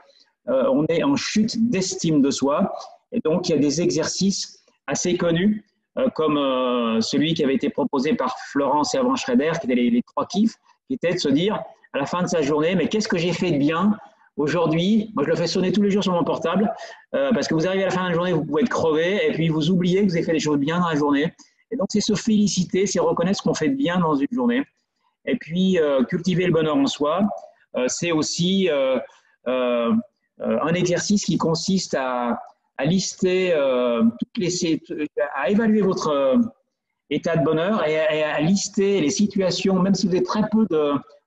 on est en chute d'estime de soi. Et donc, il y a des exercices assez connus, comme celui qui avait été proposé par Florence et Avant Schrader, qui étaient les 3 kiffs, qui était de se dire, à la fin de sa journée, mais qu'est-ce que j'ai fait de bien aujourd'hui? Moi, je le fais sonner tous les jours sur mon portable, parce que vous arrivez à la fin de la journée, vous pouvez être crevé, et puis vous oubliez que vous avez fait des choses bien dans la journée. Et donc, c'est se féliciter, c'est reconnaître ce qu'on fait de bien dans une journée. Et puis, cultiver le bonheur en soi, c'est aussi un exercice qui consiste à lister, à évaluer votre état de bonheur et à lister les situations, même si vous avez très peu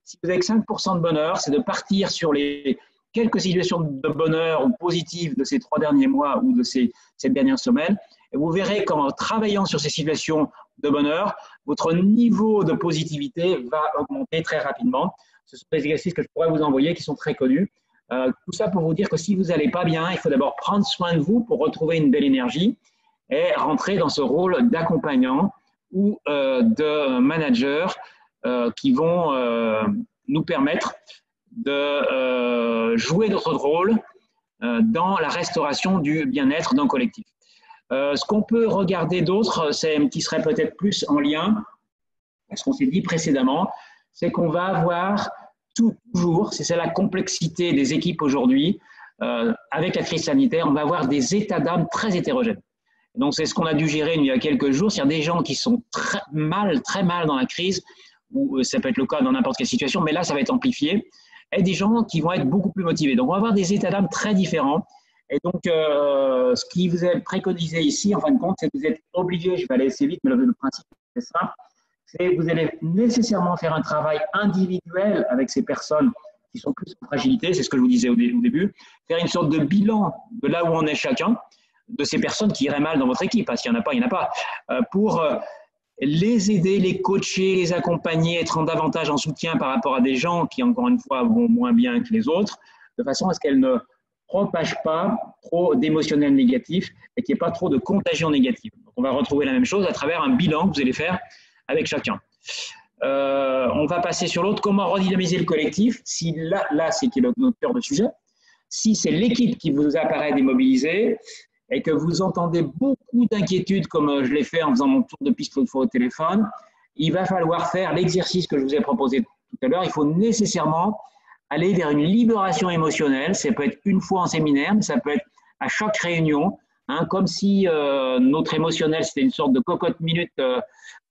si vous avez que 5% de bonheur, c'est de partir sur les quelques situations de bonheur ou positives de ces 3 derniers mois ou de cette dernière semaine. Et vous verrez qu'en travaillant sur ces situations de bonheur, votre niveau de positivité va augmenter très rapidement. Ce sont des exercices que je pourrais vous envoyer qui sont très connus. Tout ça pour vous dire que si vous n'allez pas bien, il faut d'abord prendre soin de vous pour retrouver une belle énergie et rentrer dans ce rôle d'accompagnant ou de manager qui vont nous permettre de jouer notre rôle dans la restauration du bien-être d'un collectif. Ce qu'on peut regarder d'autre, qui serait peut-être plus en lien avec ce qu'on s'est dit précédemment, c'est qu'on va avoir toujours, c'est ça la complexité des équipes aujourd'hui, avec la crise sanitaire, on va avoir des états d'âme très hétérogènes. Donc, c'est ce qu'on a dû gérer il y a quelques jours, c'est-à-dire des gens qui sont très mal dans la crise, ou ça peut être le cas dans n'importe quelle situation, mais là, ça va être amplifié, et des gens qui vont être beaucoup plus motivés. Donc, on va avoir des états d'âme très différents. Et donc, ce qui vous est préconisé ici, en fin de compte, c'est que vous êtes obligé, je vais aller assez vite, mais le principe, c'est ça, c'est que vous allez nécessairement faire un travail individuel avec ces personnes qui sont plus en fragilité, c'est ce que je vous disais au début, faire une sorte de bilan de là où on est chacun, de ces personnes qui iraient mal dans votre équipe, parce qu'il n'y en a pas, il n'y en a pas, pour les aider, les coacher, les accompagner, être davantage en soutien par rapport à des gens qui, encore une fois, vont moins bien que les autres, de façon à ce qu'elles ne propagent pas trop d'émotionnels négatifs et qu'il n'y ait pas trop de contagion négative. Donc, on va retrouver la même chose à travers un bilan que vous allez faire avec chacun. On va passer sur l'autre, comment redynamiser le collectif. Si là c'est notre cœur de sujet. Si c'est l'équipe qui vous apparaît démobilisée et que vous entendez beaucoup d'inquiétudes, comme je l'ai fait en faisant mon tour de piste l'autre fois au téléphone, il va falloir faire l'exercice que je vous ai proposé tout à l'heure. Il faut nécessairement aller vers une libération émotionnelle. Ça peut être une fois en séminaire, mais ça peut être à chaque réunion, hein, comme si notre émotionnel, c'était une sorte de cocotte minute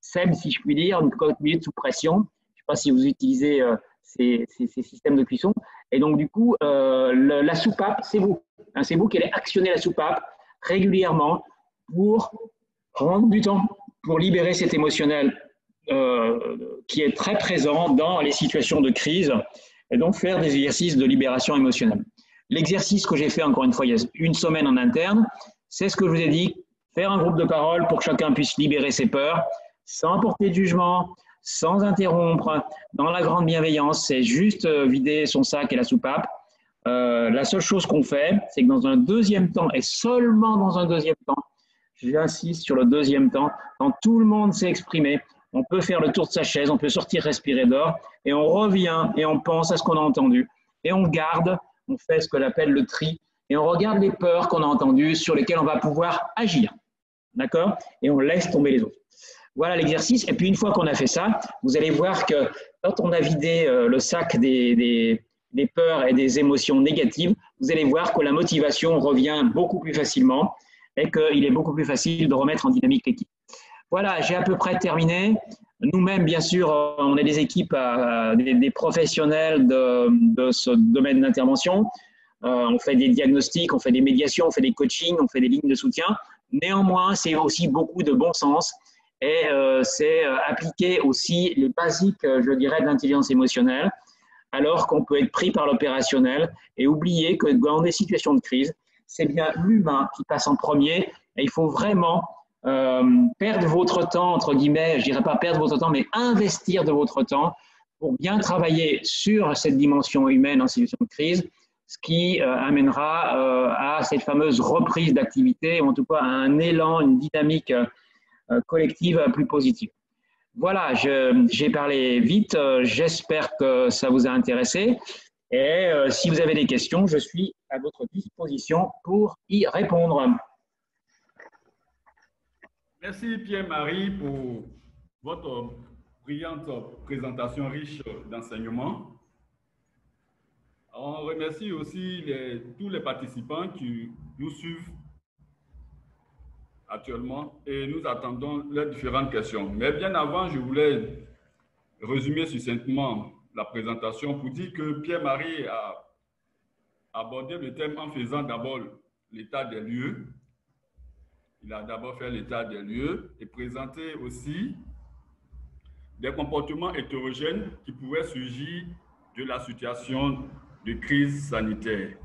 SEM, si je puis dire, une cocotte minute sous pression. Je ne sais pas si vous utilisez ces systèmes de cuisson. Et donc, du coup, la soupape, c'est vous. Hein, c'est vous qui allez actionner la soupape régulièrement pour prendre du temps, pour libérer cet émotionnel qui est très présent dans les situations de crise et donc faire des exercices de libération émotionnelle. L'exercice que j'ai fait, encore une fois, il y a une semaine en interne, c'est ce que je vous ai dit, faire un groupe de parole pour que chacun puisse libérer ses peurs, sans porter de jugement, sans interrompre, dans la grande bienveillance, c'est juste vider son sac et la soupape. La seule chose qu'on fait, c'est que dans un deuxième temps, et seulement dans un deuxième temps, j'insiste sur le deuxième temps, quand tout le monde s'est exprimé, on peut faire le tour de sa chaise, on peut sortir respirer dehors, et on revient et on pense à ce qu'on a entendu, et on garde, on fait ce qu'on appelle le tri, et on regarde les peurs qu'on a entendues sur lesquelles on va pouvoir agir, d'accord? Et on laisse tomber les autres. Voilà l'exercice. Et puis, une fois qu'on a fait ça, vous allez voir que quand on a vidé le sac des peurs et des émotions négatives, vous allez voir que la motivation revient beaucoup plus facilement et qu'il est beaucoup plus facile de remettre en dynamique l'équipe. Voilà, j'ai à peu près terminé. Nous-mêmes, bien sûr, on est des équipes, des professionnels de ce domaine d'intervention. On fait des diagnostics, on fait des médiations, on fait des coachings, on fait des lignes de soutien. Néanmoins, c'est aussi beaucoup de bon sens et c'est appliquer aussi les basiques, je dirais, de l'intelligence émotionnelle, alors qu'on peut être pris par l'opérationnel et oublier que dans des situations de crise, c'est bien l'humain qui passe en premier et il faut vraiment perdre votre temps, entre guillemets, je dirais pas perdre votre temps, mais investir de votre temps pour bien travailler sur cette dimension humaine en situation de crise, ce qui amènera à cette fameuse reprise d'activité, ou en tout cas à un élan, une dynamique collective plus positive. Voilà, j'ai parlé vite, j'espère que ça vous a intéressé et si vous avez des questions, je suis à votre disposition pour y répondre. Merci Pierre-Marie pour votre brillante présentation riche d'enseignements. On remercie aussi tous les participants qui nous suivent actuellement et nous attendons leurs différentes questions. Mais bien avant, je voulais résumer succinctement la présentation pour dire que Pierre-Marie a abordé le thème en faisant d'abord l'état des lieux. Il a d'abord fait l'état des lieux et présenté aussi des comportements hétérogènes qui pouvaient surgir de la situation de crise sanitaire.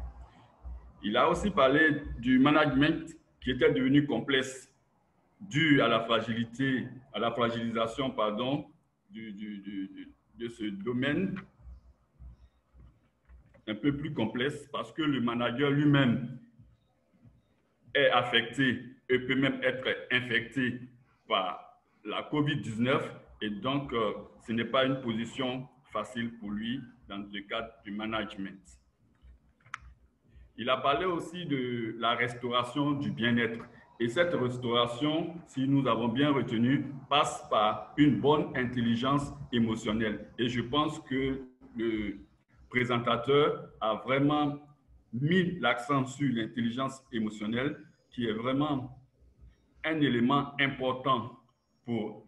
Il a aussi parlé du management qui était devenu complexe dû à la fragilité, à la fragilisation, pardon, de ce domaine un peu plus complexe parce que le manager lui-même est affecté et peut même être infecté par la COVID-19 et donc ce n'est pas une position facile pour lui dans le cadre du management. Il a parlé aussi de la restauration du bien-être. Et cette restauration, si nous avons bien retenu, passe par une bonne intelligence émotionnelle. Et je pense que le présentateur a vraiment mis l'accent sur l'intelligence émotionnelle, qui est vraiment un élément important pour,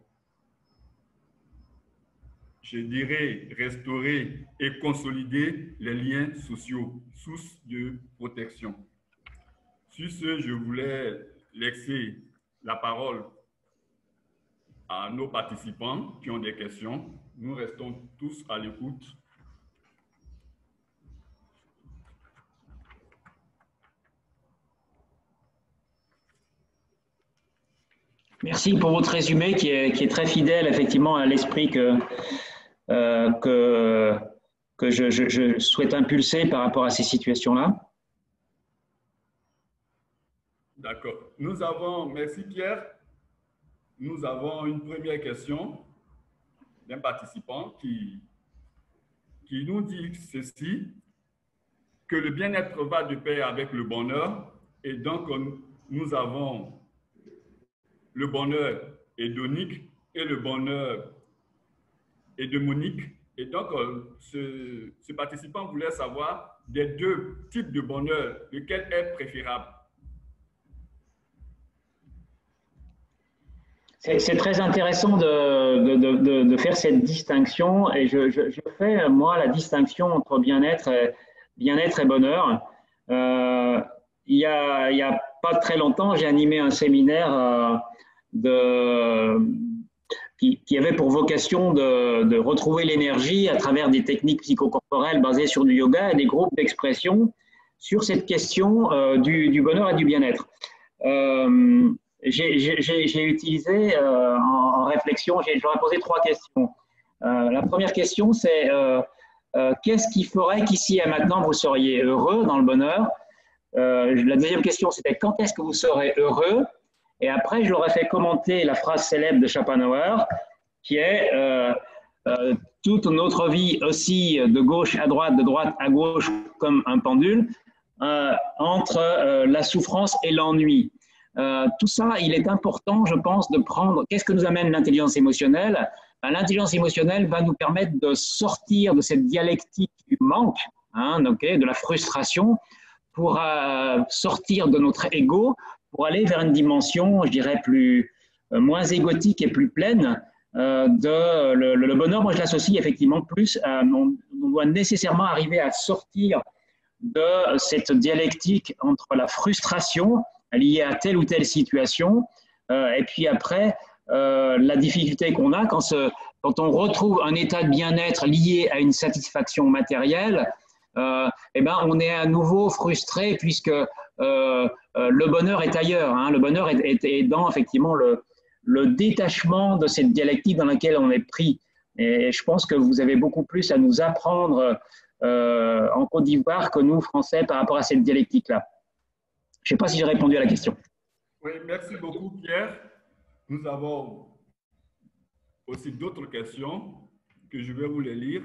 je dirais, restaurer et consolider les liens sociaux, source de protection. Sur ce, je voulais laisser la parole à nos participants qui ont des questions. Nous restons tous à l'écoute. Merci pour votre résumé qui est très fidèle effectivement à l'esprit que je souhaite impulser par rapport à ces situations-là. D'accord. Nous avons, merci Pierre, nous avons une première question d'un participant qui nous dit ceci, que le bien-être va de pair avec le bonheur et donc nous avons le bonheur hédonique et le bonheur hédémonique. Et donc, ce participant voulait savoir des deux types de bonheur, lequel est préférable. C'est très intéressant de faire cette distinction et je fais, moi, la distinction entre bien-être et bonheur. Il y a pas très longtemps, j'ai animé un séminaire qui avait pour vocation de retrouver l'énergie à travers des techniques psychocorporelles basées sur du yoga et des groupes d'expression sur cette question du bonheur et du bien-être. J'ai utilisé en réflexion, j'aurais posé 3 questions. La première question, c'est qu'est-ce qui ferait qu'ici et maintenant vous seriez heureux dans le bonheur? La deuxième question, c'était quand est-ce que vous serez heureux? Et après, je leur ai fait commenter la phrase célèbre de Schopenhauer qui est toute notre vie oscille de gauche à droite, de droite à gauche comme un pendule entre la souffrance et l'ennui. Tout ça, il est important, je pense, de prendre… Qu'est-ce que nous amène l'intelligence émotionnelle? L'intelligence émotionnelle va nous permettre de sortir de cette dialectique du manque, hein, de la frustration, pour sortir de notre ego, pour aller vers une dimension, je dirais, moins égotique et plus pleine le bonheur. Moi, je l'associe effectivement plus on doit nécessairement arriver à sortir de cette dialectique entre la frustration liée à telle ou telle situation et puis après la difficulté qu'on a quand on retrouve un état de bien-être lié à une satisfaction matérielle, eh ben, on est à nouveau frustré puisque le bonheur est ailleurs, hein. Le bonheur est dans effectivement le détachement de cette dialectique dans laquelle on est pris. Et je pense que vous avez beaucoup plus à nous apprendre en Côte d'Ivoire que nous, Français, par rapport à cette dialectique-là. Je ne sais pas si j'ai répondu à la question. Oui, merci beaucoup, Pierre. Nous avons aussi d'autres questions que je vais vous les lire.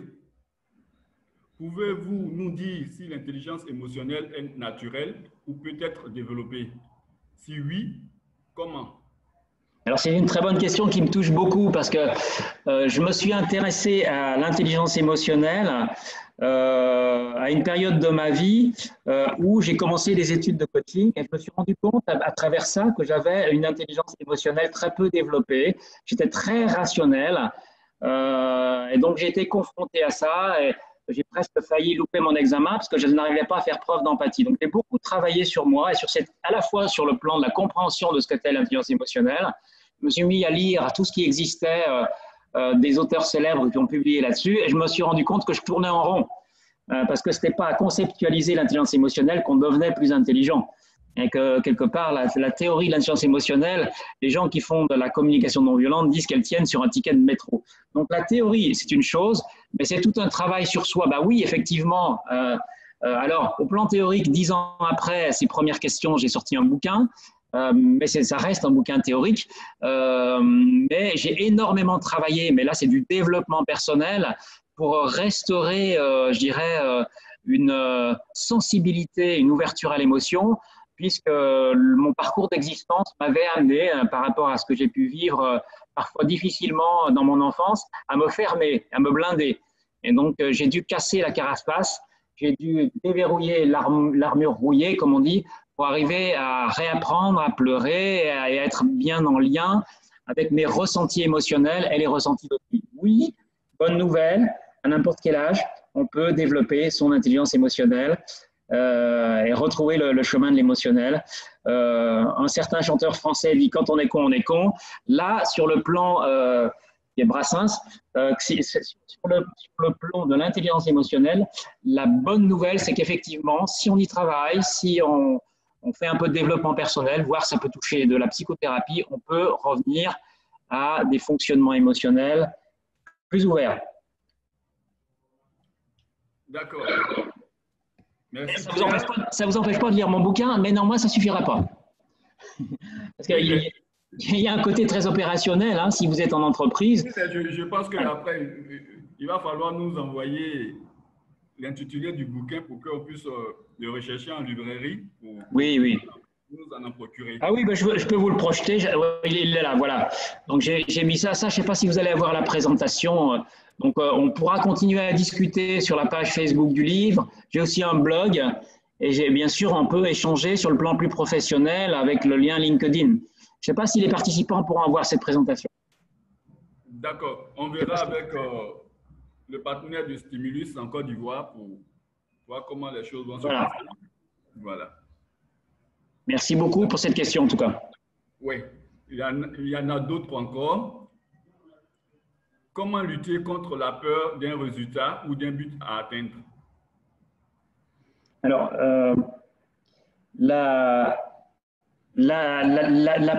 Pouvez-vous nous dire si l'intelligence émotionnelle est naturelle ou peut être développée? Si oui, comment? Alors, c'est une très bonne question qui me touche beaucoup parce que je me suis intéressé à l'intelligence émotionnelle à une période de ma vie où j'ai commencé des études de coaching et je me suis rendu compte à travers ça que j'avais une intelligence émotionnelle très peu développée. J'étais très rationnel et donc j'ai été confronté à ça et j'ai presque failli louper mon examen parce que je n'arrivais pas à faire preuve d'empathie. Donc j'ai beaucoup travaillé sur moi et à la fois sur le plan de la compréhension de ce qu'était l'intelligence émotionnelle. Je me suis mis à lire tout ce qui existait des auteurs célèbres qui ont publié là-dessus et je me suis rendu compte que je tournais en rond parce que ce n'était pas à conceptualiser l'intelligence émotionnelle qu'on devenait plus intelligent. Et que quelque part, la théorie de l'intelligence émotionnelle, les gens qui font de la communication non violente disent qu'elle tienne sur un ticket de métro. Donc la théorie, c'est une chose, mais c'est tout un travail sur soi. Bah oui, effectivement. Alors, au plan théorique, 10 ans après ces premières questions, j'ai sorti un bouquin. Mais ça reste un bouquin théorique. Mais j'ai énormément travaillé, mais là, c'est du développement personnel pour restaurer, je dirais, une sensibilité, une ouverture à l'émotion, puisque mon parcours d'existence m'avait amené, par rapport à ce que j'ai pu vivre parfois difficilement dans mon enfance, à me fermer, à me blinder. Et donc, j'ai dû casser la carapace, j'ai dû déverrouiller l'armure rouillée, comme on dit, pour arriver à réapprendre à pleurer et à être bien en lien avec mes ressentis émotionnels et les ressentis d'autrui. Oui, bonne nouvelle, à n'importe quel âge, on peut développer son intelligence émotionnelle et retrouver le chemin de l'émotionnel. Un certain chanteur français dit « quand on est con, on est con ». Là, sur le plan qui est Brassens, sur le plan de l'intelligence émotionnelle, la bonne nouvelle, c'est qu'effectivement, si on y travaille, si on fait un peu de développement personnel, voire ça peut toucher de la psychothérapie, on peut revenir à des fonctionnements émotionnels plus ouverts. D'accord. Merci. Ça vous empêche pas de lire mon bouquin, mais non, moi, ça ne suffira pas. Parce qu'il y a un côté très opérationnel, hein, si vous êtes en entreprise. Je pense qu'après, il va falloir nous envoyer l'intitulé du bouquin pour qu'on puisse le rechercher en librairie. Oui. Nous en procurer. Ah oui, ben je peux vous le projeter. Il est là, voilà. Donc, j'ai mis ça. Je ne sais pas si vous allez avoir la présentation. Donc, on pourra continuer à discuter sur la page Facebook du livre. J'ai aussi un blog. Et bien sûr, on peut échanger sur le plan plus professionnel avec le lien LinkedIn. Je ne sais pas si les participants pourront voir cette présentation. D'accord. On verra avec le partenaire du Stimulus en Côte d'Ivoire pour voir comment les choses vont se passer. Voilà. Merci beaucoup pour cette question, en tout cas. Oui, il y en a d'autres encore. Comment lutter contre la peur d'un résultat ou d'un but à atteindre? Alors, la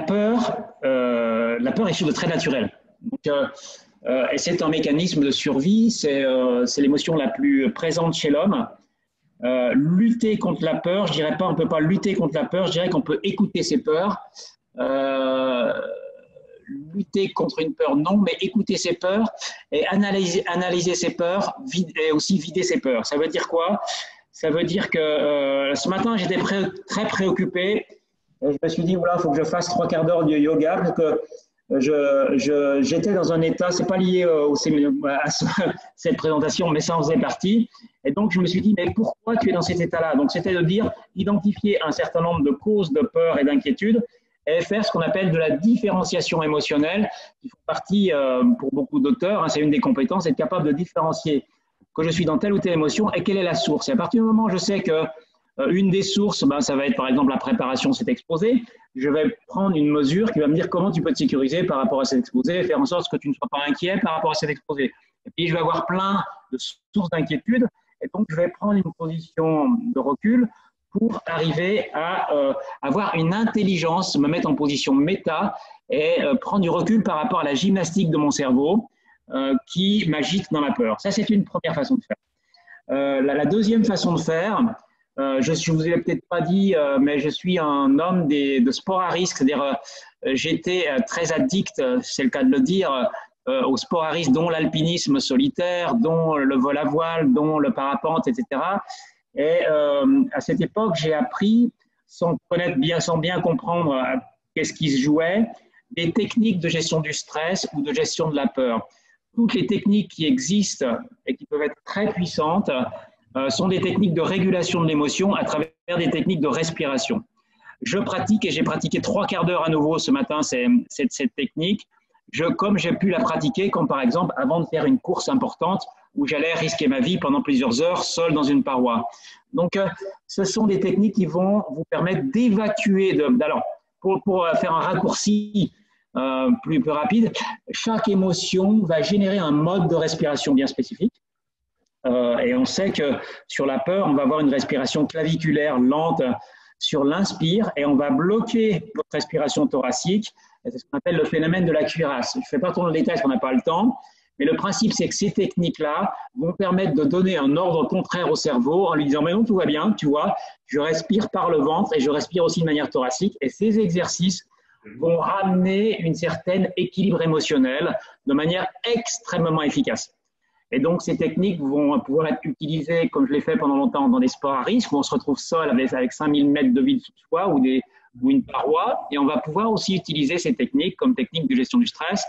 peur est quelque chose de très naturel. Donc, et c'est un mécanisme de survie, c'est l'émotion la plus présente chez l'homme. Lutter contre la peur, je dirais pas on peut pas lutter contre la peur, je dirais qu'on peut écouter ses peurs. Lutter contre une peur, non, mais écouter ses peurs et analyser ses peurs et aussi vider ses peurs. Ça veut dire quoi? Ça veut dire que ce matin, j'étais très préoccupé Et je me suis dit, voilà, il faut que je fasse 3 quarts d'heure de yoga parce que j'étais dans un état, c'est pas lié à cette présentation, mais ça en faisait partie. Et donc, je me suis dit, mais pourquoi tu es dans cet état-là? Donc, c'était de dire, identifier un certain nombre de causes de peur et d'inquiétude et faire ce qu'on appelle de la différenciation émotionnelle, qui fait partie, pour beaucoup d'auteurs, hein, c'est une des compétences, être capable de différencier que je suis dans telle ou telle émotion et quelle est la source. Et à partir du moment où je sais que une des sources, ça va être par exemple la préparation, cet exposé, je vais prendre une mesure qui va me dire comment tu peux te sécuriser par rapport à cet exposé et faire en sorte que tu ne sois pas inquiet par rapport à cet exposé. Et puis je vais avoir plein de sources d'inquiétude et donc je vais prendre une position de recul pour arriver à avoir une intelligence, me mettre en position méta et prendre du recul par rapport à la gymnastique de mon cerveau qui m'agite dans la peur. Ça, c'est une première façon de faire. La deuxième façon de faire, je ne vous ai peut-être pas dit, mais je suis un homme de sport à risque, c'est-à-dire j'étais très addict, c'est le cas de le dire, au sport à risque, dont l'alpinisme solitaire, dont le vol à voile, dont le parapente, etc. Et à cette époque, j'ai appris, sans bien comprendre qu'est-ce qui se jouait, des techniques de gestion du stress ou de gestion de la peur. Toutes les techniques qui existent et qui peuvent être très puissantes sont des techniques de régulation de l'émotion à travers des techniques de respiration. Je pratique et j'ai pratiqué 3 quarts d'heure à nouveau ce matin cette technique. Comme j'ai pu la pratiquer, comme par exemple avant de faire une course importante où j'allais risquer ma vie pendant plusieurs heures seul dans une paroi. Donc, ce sont des techniques qui vont vous permettre d'évacuer. Alors, pour faire un raccourci plus rapide, chaque émotion va générer un mode de respiration bien spécifique. Et on sait que sur la peur, on va avoir une respiration claviculaire lente sur l'inspire et on va bloquer votre respiration thoracique. C'est ce qu'on appelle le phénomène de la cuirasse. Je ne fais pas trop dans le détail parce qu'on n'a pas le temps, mais le principe, c'est que ces techniques-là vont permettre de donner un ordre contraire au cerveau en lui disant « mais non, tout va bien, tu vois, je respire par le ventre et je respire aussi de manière thoracique ». Et ces exercices vont ramener un certain équilibre émotionnel de manière extrêmement efficace. Et donc, ces techniques vont pouvoir être utilisées, comme je l'ai fait pendant longtemps, dans des sports à risque, où on se retrouve seul avec 5000 mètres de vide sous soi ou une paroi. Et on va pouvoir aussi utiliser ces techniques comme technique de gestion du stress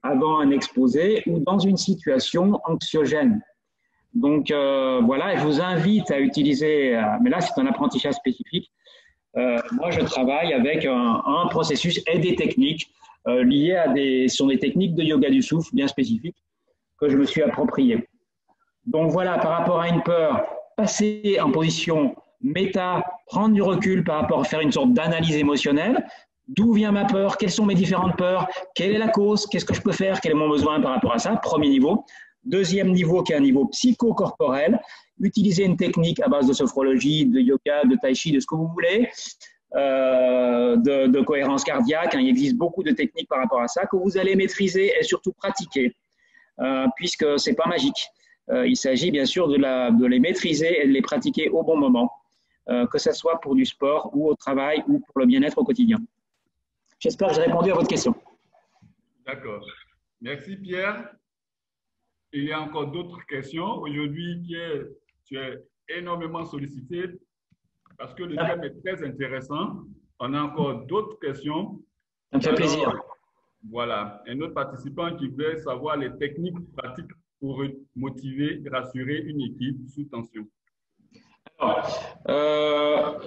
avant un exposé ou dans une situation anxiogène. Donc, voilà, et je vous invite à utiliser, mais là, c'est un apprentissage spécifique. Moi, je travaille avec un processus et des techniques liées à sont des techniques de yoga du souffle bien spécifiques que je me suis approprié. Donc voilà, par rapport à une peur, passer en position méta, prendre du recul par rapport à faire une sorte d'analyse émotionnelle. D'où vient ma peur? Quelles sont mes différentes peurs? Quelle est la cause? Qu'est-ce que je peux faire? Quel est mon besoin par rapport à ça? Premier niveau. Deuxième niveau, qui est un niveau psychocorporel. Utiliser une technique à base de sophrologie, de yoga, de tai chi, de ce que vous voulez, de cohérence cardiaque. Il existe beaucoup de techniques par rapport à ça que vous allez maîtriser et surtout pratiquer. Puisque ce n'est pas magique. Il s'agit bien sûr de les maîtriser et de les pratiquer au bon moment, que ce soit pour du sport ou au travail ou pour le bien-être au quotidien. J'espère que j'ai répondu à votre question. D'accord. Merci Pierre. Il y a encore d'autres questions. Aujourd'hui, Pierre, tu es énormément sollicité parce que le thème est très intéressant. On a encore d'autres questions. Ça me fait plaisir. Voilà, un autre participant qui veut savoir les techniques pratiques pour motiver et rassurer une équipe sous tension. Alors,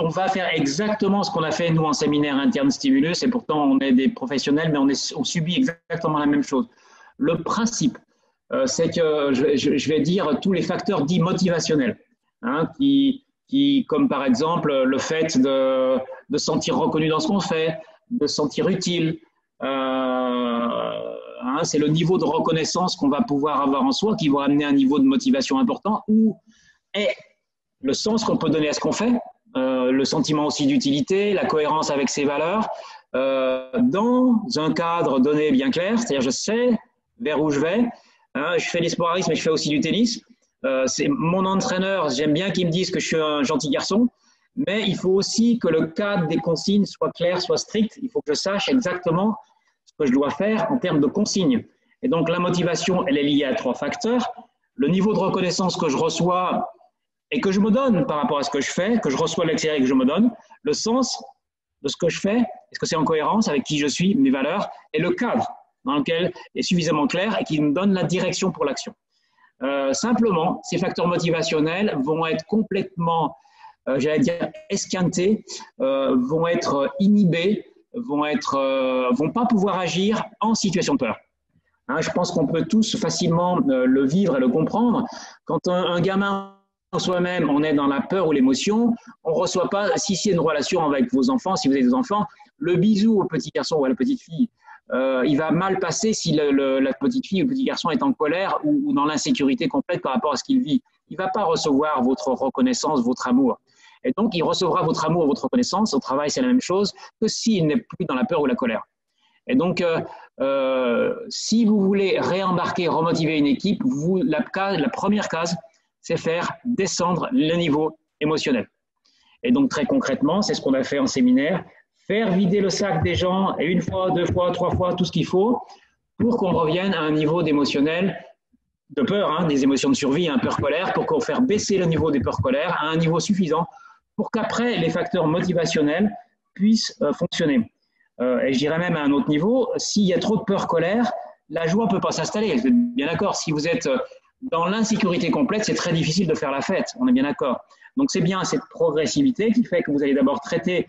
on va faire exactement ce qu'on a fait nous en séminaire interne Stimulus, et pourtant on est des professionnels, mais on subit exactement la même chose. Le principe, c'est que je vais dire tous les facteurs dits motivationnels, hein, qui, comme par exemple le fait de se sentir reconnu dans ce qu'on fait, de se sentir utile. C'est le niveau de reconnaissance qu'on va pouvoir avoir en soi qui va amener un niveau de motivation important ou le sens qu'on peut donner à ce qu'on fait, le sentiment aussi d'utilité, la cohérence avec ses valeurs, dans un cadre donné bien clair, c'est-à-dire je sais vers où je vais, je fais des sports à risque mais je fais aussi du tennis, c'est mon entraîneur, j'aime bien qu'il me dise que je suis un gentil garçon, mais il faut aussi que le cadre des consignes soit clair, soit strict, il faut que je sache exactement ce que je dois faire en termes de consignes. Et donc la motivation, elle est liée à 3 facteurs, le niveau de reconnaissance que je reçois et que je me donne par rapport à ce que je fais, que je reçois de l'extérieur et que je me donne, le sens de ce que je fais, est-ce que c'est en cohérence avec qui je suis, mes valeurs, et le cadre dans lequel est suffisamment clair et qui me donne la direction pour l'action. Simplement, ces facteurs motivationnels vont être complètement, j'allais dire, esquintés, vont être inhibés, vont pas pouvoir agir en situation de peur. Hein, je pense qu'on peut tous facilement le vivre et le comprendre. Quand un gamin soi-même, on est dans la peur ou l'émotion, on ne reçoit pas, si c'est une relation avec vos enfants, si vous avez des enfants, le bisou au petit garçon ou à la petite fille, il va mal passer si la petite fille ou le petit garçon est en colère ou dans l'insécurité complète par rapport à ce qu'il vit. Il ne va pas recevoir votre reconnaissance, votre amour. Et donc, il recevra votre amour, votre reconnaissance. Au travail, c'est la même chose que s'il n'est plus dans la peur ou la colère. Et donc, si vous voulez réembarquer, remotiver une équipe, la première case, c'est faire descendre le niveau émotionnel. Et donc, très concrètement, c'est ce qu'on a fait en séminaire, faire vider le sac des gens, et une fois, deux fois, trois fois, tout ce qu'il faut, pour qu'on revienne à un niveau d'émotionnel, de peur, hein, des émotions de survie, peur-colère, pour qu'on fasse baisser le niveau des peurs-colères à un niveau suffisant pour qu'après, les facteurs motivationnels puissent fonctionner. Et je dirais même à un autre niveau, s'il y a trop de peur-colère, la joie ne peut pas s'installer. Vous êtes bien d'accord, si vous êtes dans l'insécurité complète, c'est très difficile de faire la fête, on est bien d'accord. Donc c'est bien cette progressivité qui fait que vous allez d'abord traiter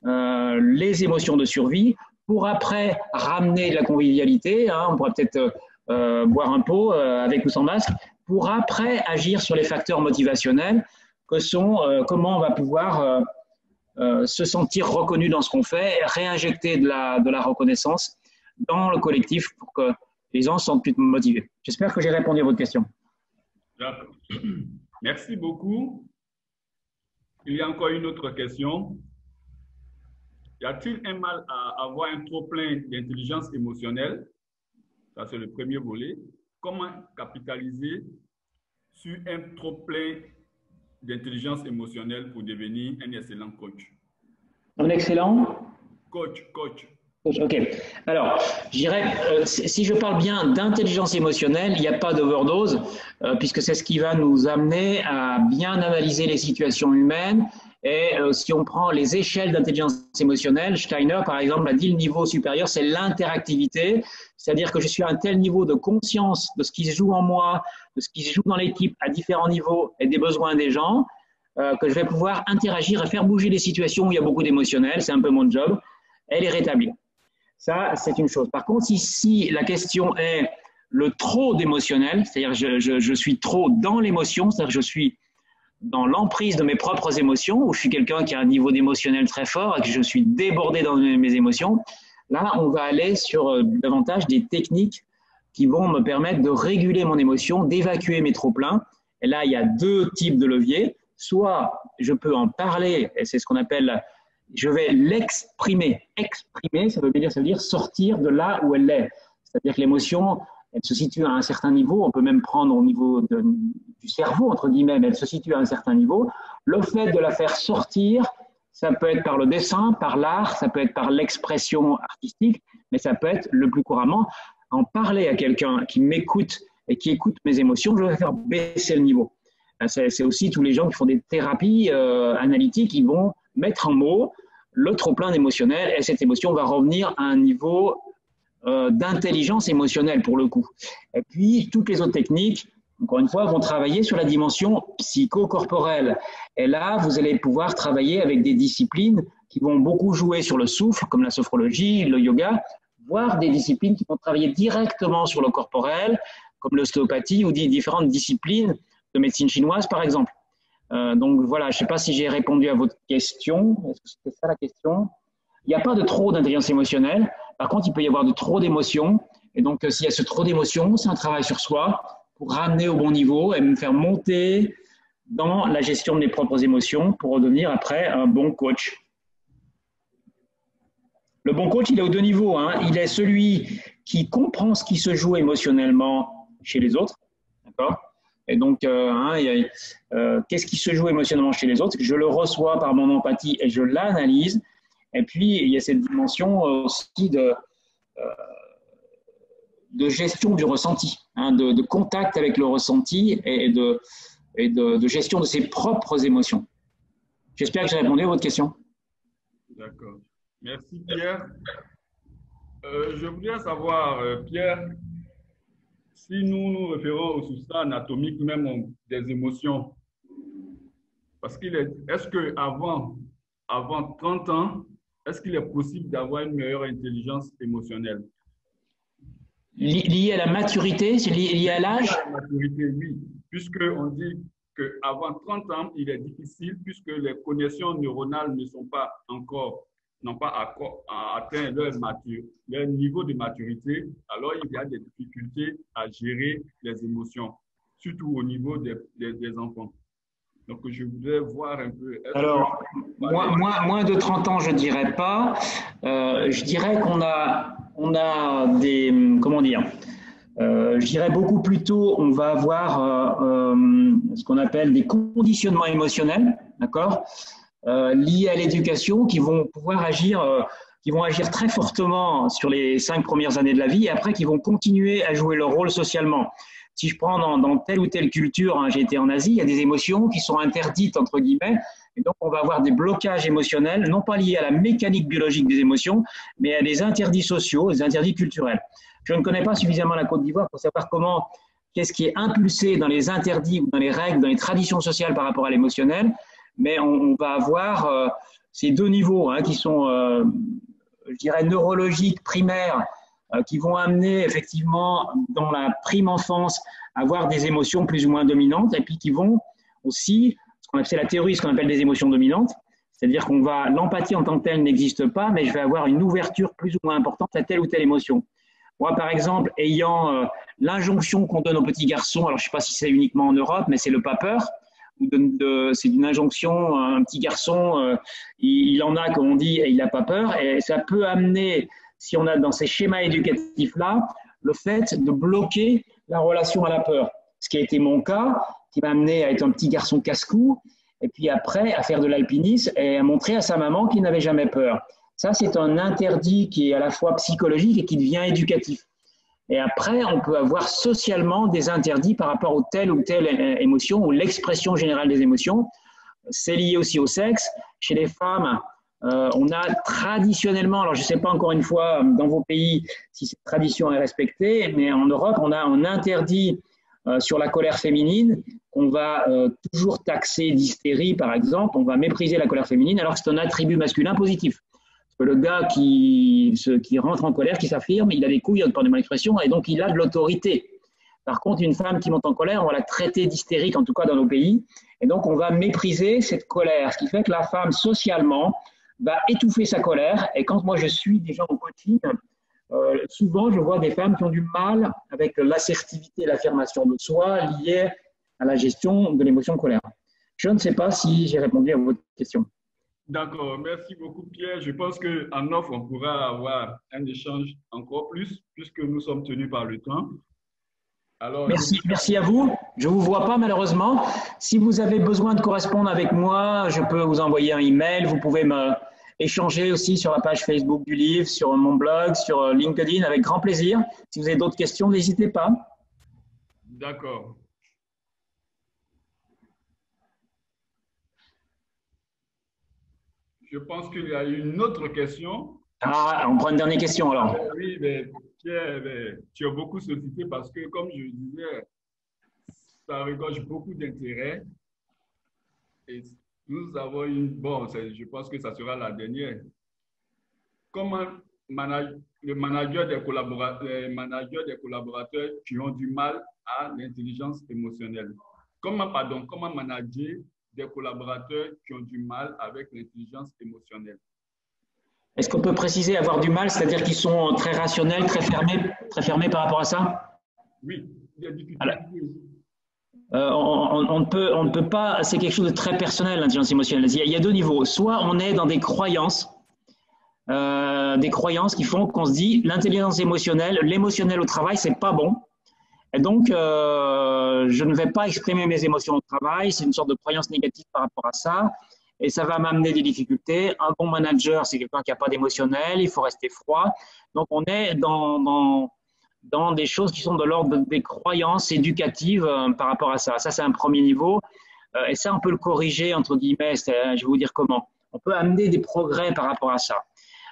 les émotions de survie pour après ramener de la convivialité, hein, on pourrait peut-être boire un pot avec ou sans masque, pour après agir sur les facteurs motivationnels que sont comment on va pouvoir se sentir reconnu dans ce qu'on fait, réinjecter de la reconnaissance dans le collectif pour que les gens se sentent plus motivés. J'espère que j'ai répondu à votre question. Merci beaucoup. Il y a encore une autre question. Y a-t-il un mal à avoir un trop-plein d'intelligence émotionnelle? Ça, c'est le premier volet. Comment capitaliser sur un trop-plein d'intelligence émotionnelle pour devenir un excellent coach? Un excellent coach. Ok. Alors, je dirais, si je parle bien d'intelligence émotionnelle, il n'y a pas d'overdose, puisque c'est ce qui va nous amener à bien analyser les situations humaines. Et si on prend les échelles d'intelligence émotionnelle, Steiner, par exemple, a dit le niveau supérieur, c'est l'interactivité, c'est-à-dire que je suis à un tel niveau de conscience de ce qui se joue en moi, de ce qui se joue dans l'équipe à différents niveaux et des besoins des gens, que je vais pouvoir interagir et faire bouger les situations où il y a beaucoup d'émotionnel, c'est un peu mon job, et les rétablir. Ça, c'est une chose. Par contre, si la question est le trop d'émotionnel, c'est-à-dire je suis trop dans l'émotion, c'est-à-dire que je suis dans l'emprise de mes propres émotions, où je suis quelqu'un qui a un niveau d'émotionnel très fort et que je suis débordé dans mes émotions, là, on va aller sur davantage des techniques qui vont me permettre de réguler mon émotion, d'évacuer mes trop-pleins. Et là, il y a deux types de leviers. Soit je peux en parler, et c'est ce qu'on appelle, je vais l'exprimer. Exprimer, ça veut dire sortir de là où elle est. C'est-à-dire que l'émotion, elle se situe à un certain niveau, on peut même prendre au niveau du cerveau, entre guillemets, mais elle se situe à un certain niveau. Le fait de la faire sortir, ça peut être par le dessin, par l'art, ça peut être par l'expression artistique, mais ça peut être le plus couramment en parler à quelqu'un qui m'écoute et qui écoute mes émotions, je vais faire baisser le niveau. C'est aussi tous les gens qui font des thérapies analytiques, qui vont mettre en mots le trop-plein émotionnel et cette émotion va revenir à un niveau d'intelligence émotionnelle pour le coup. Et puis, toutes les autres techniques, encore une fois, vont travailler sur la dimension psychocorporelle. Et là, vous allez pouvoir travailler avec des disciplines qui vont beaucoup jouer sur le souffle, comme la sophrologie, le yoga, voire des disciplines qui vont travailler directement sur le corporel, comme l'ostéopathie ou différentes disciplines de médecine chinoise, par exemple. Donc voilà, je ne sais pas si j'ai répondu à votre question. Est-ce que c'était ça la question? Il n'y a pas de trop d'intelligence émotionnelle. Par contre, il peut y avoir de trop d'émotions. Et donc, s'il y a ce trop d'émotions, c'est un travail sur soi pour ramener au bon niveau et me faire monter dans la gestion de mes propres émotions pour redevenir après un bon coach. Le bon coach, il est aux deux niveaux. Il est celui qui comprend ce qui se joue émotionnellement chez les autres. D'accord ? Et donc, qu'est-ce qui se joue émotionnellement chez les autres? Je le reçois par mon empathie et je l'analyse. Et puis, il y a cette dimension aussi de gestion du ressenti, de contact avec le ressenti et de gestion de ses propres émotions. J'espère que j'ai répondu à votre question. D'accord. Merci Pierre. Je voudrais savoir, Pierre, si nous nous référons au substrat anatomique même des émotions, parce est-ce que avant 30 ans, est-ce qu'il est possible d'avoir une meilleure intelligence émotionnelle? Lié à la maturité, c'est lié à l'âge? À la maturité, oui, puisqu'on dit qu'avant 30 ans, il est difficile puisque les connexions neuronales n'ont pas atteint leur niveau de maturité, alors il y a des difficultés à gérer les émotions, surtout au niveau des enfants. Donc, je voudrais voir un peu. Alors, moins de 30 ans, je ne dirais pas. Je dirais qu'on a des, comment dire, je dirais beaucoup plus tôt, on va avoir ce qu'on appelle des conditionnements émotionnels, d'accord, liés à l'éducation qui vont pouvoir agir, qui vont agir très fortement sur les 5 premières années de la vie et après qui vont continuer à jouer leur rôle socialement. Si je prends dans telle ou telle culture, hein, j'ai été en Asie, il y a des émotions qui sont interdites, entre guillemets, et donc on va avoir des blocages émotionnels, non pas liés à la mécanique biologique des émotions, mais à des interdits sociaux, des interdits culturels. Je ne connais pas suffisamment la Côte d'Ivoire pour savoir qu'est-ce qui est impulsé dans les interdits, dans les règles, dans les traditions sociales par rapport à l'émotionnel, mais on va avoir ces deux niveaux hein, qui sont, je dirais, neurologiques, primaires, qui vont amener effectivement dans la prime enfance à avoir des émotions plus ou moins dominantes et puis qui vont aussi, ce qu'on appelle la théorie, ce qu'on appelle des émotions dominantes, c'est-à-dire qu'on va, l'empathie en tant que telle n'existe pas, mais je vais avoir une ouverture plus ou moins importante à telle ou telle émotion. Moi, par exemple, ayant l'injonction qu'on donne aux petits garçons, alors je ne sais pas si c'est uniquement en Europe, mais c'est le pas peur, c'est une injonction, un petit garçon, il en a, comme on dit, et il n'a pas peur, et ça peut amener, si on a dans ces schémas éducatifs-là, le fait de bloquer la relation à la peur. Ce qui a été mon cas, qui m'a amené à être un petit garçon casse-cou, et puis après à faire de l'alpinisme et à montrer à sa maman qu'il n'avait jamais peur. Ça, c'est un interdit qui est à la fois psychologique et qui devient éducatif. Et après, on peut avoir socialement des interdits par rapport à telle ou telle émotion ou l'expression générale des émotions. C'est lié aussi au sexe. Chez les femmes, on a traditionnellement, alors je ne sais pas encore une fois dans vos pays si cette tradition est respectée, mais en Europe, on a un interdit sur la colère féminine qu'on va toujours taxer d'hystérie, par exemple. On va mépriser la colère féminine alors que c'est un attribut masculin positif. Le gars qui rentre en colère, qui s'affirme, il a des couilles, pardonnez-moi l'expression, et donc il a de l'autorité. Par contre, une femme qui monte en colère, on va la traiter d'hystérique, en tout cas dans nos pays, et donc on va mépriser cette colère, ce qui fait que la femme, socialement, va étouffer sa colère. Et quand moi je suis déjà en coaching, souvent je vois des femmes qui ont du mal avec l'assertivité et l'affirmation de soi liée à la gestion de l'émotion colère. Je ne sais pas si j'ai répondu à votre question. D'accord, merci beaucoup Pierre. Je pense qu'en off, on pourra avoir un échange encore plus, puisque nous sommes tenus par le temps. Alors, merci à vous. Je ne vous vois pas malheureusement. Si vous avez besoin de correspondre avec moi, je peux vous envoyer un email. Vous pouvez me échanger aussi sur la page Facebook du livre, sur mon blog, sur LinkedIn, avec grand plaisir. Si vous avez d'autres questions, n'hésitez pas. D'accord. Je pense qu'il y a une autre question. Ah, on prend une dernière question alors. Oui, mais Pierre, tu as beaucoup sollicité parce que, comme je disais, ça regorge beaucoup d'intérêt. Et nous avons je pense que ça sera la dernière. Comment le manager des collaborateurs qui ont du mal à l'intelligence émotionnelle? Comment manager des collaborateurs qui ont du mal avec l'intelligence émotionnelle? Est-ce qu'on peut préciser avoir du mal, c'est-à-dire qu'ils sont très rationnels, très fermés par rapport à ça? Oui, il y a des difficultés. On ne peut pas, c'est quelque chose de très personnel, l'intelligence émotionnelle. Il y a deux niveaux. Soit on est dans des croyances qui font qu'on se dit l'intelligence émotionnelle, l'émotionnel au travail, c'est pas bon. Et donc, je ne vais pas exprimer mes émotions au travail. C'est une sorte de croyance négative par rapport à ça. Et ça va m'amener des difficultés. Un bon manager, c'est quelqu'un qui n'a pas d'émotionnel. Il faut rester froid. Donc, on est dans des choses qui sont de l'ordre des croyances éducatives par rapport à ça. Ça, c'est un premier niveau. Et ça, on peut le corriger, entre guillemets. Je vais vous dire comment. On peut amener des progrès par rapport à ça.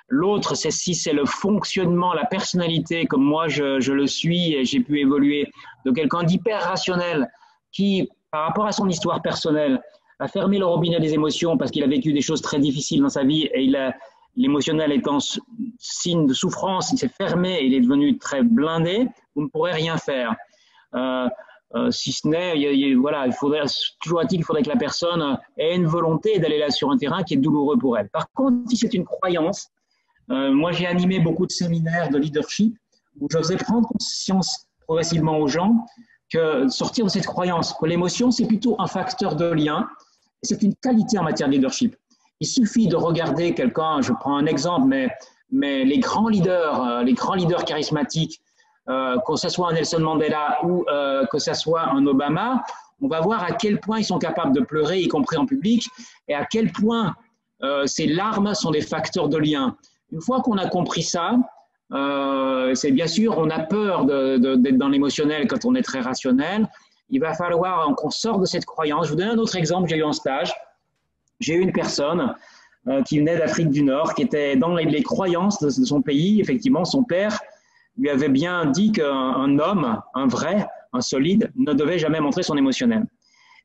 L'autre, c'est si c'est le fonctionnement, la personnalité, comme moi je le suis et j'ai pu évoluer, de quelqu'un d'hyper rationnel qui, par rapport à son histoire personnelle, a fermé le robinet des émotions parce qu'il a vécu des choses très difficiles dans sa vie et l'émotionnel étant signe de souffrance, il s'est fermé et il est devenu très blindé, vous ne pourrez rien faire. Si ce n'est, voilà, toujours est-il qu'il faudrait que la personne ait une volonté d'aller là sur un terrain qui est douloureux pour elle. Par contre, si c'est une croyance, moi j'ai animé beaucoup de séminaires de leadership où je faisais prendre conscience progressivement aux gens que sortir de cette croyance, que l'émotion c'est plutôt un facteur de lien, c'est une qualité en matière de leadership. Il suffit de regarder quelqu'un, je prends un exemple, mais les grands leaders charismatiques, que ce soit un Nelson Mandela ou que ce soit un Obama, on va voir à quel point ils sont capables de pleurer, y compris en public, et à quel point ces larmes sont des facteurs de lien. Une fois qu'on a compris ça, c'est bien sûr, on a peur d'être dans l'émotionnel quand on est très rationnel. Il va falloir qu'on sorte de cette croyance. Je vous donne un autre exemple, j'ai eu en stage. J'ai eu une personne qui venait d'Afrique du Nord, qui était dans les croyances de son pays. Effectivement, son père lui avait bien dit qu'un homme, un vrai, un solide, ne devait jamais montrer son émotionnel.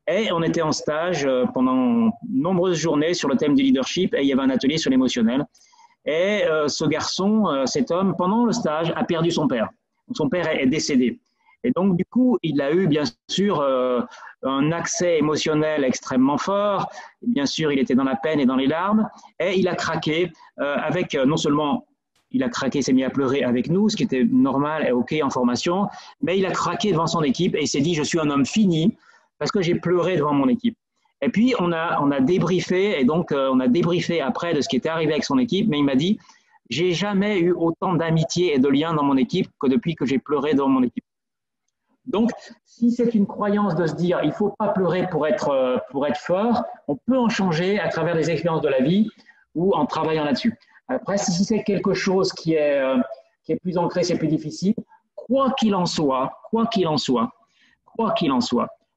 Et on était en stage pendant nombreuses journées sur le thème du leadership et il y avait un atelier sur l'émotionnel. Et ce garçon, cet homme, pendant le stage, a perdu son père. Donc, son père est décédé. Et donc, du coup, il a eu, bien sûr, un accès émotionnel extrêmement fort. Et bien sûr, il était dans la peine et dans les larmes. Et il a craqué avec, non seulement, il a craqué, s'est mis à pleurer avec nous, ce qui était normal et OK en formation, mais il a craqué devant son équipe et il s'est dit, je suis un homme fini parce que j'ai pleuré devant mon équipe. Et puis, on a débriefé, et donc on a débriefé après de ce qui était arrivé avec son équipe, mais il m'a dit, j'ai jamais eu autant d'amitié et de liens dans mon équipe que depuis que j'ai pleuré dans mon équipe. Donc, si c'est une croyance de se dire, il ne faut pas pleurer pour être fort, on peut en changer à travers des expériences de la vie ou en travaillant là-dessus. Après, si c'est quelque chose qui est plus ancré, c'est plus difficile. Quoi qu'il en soit,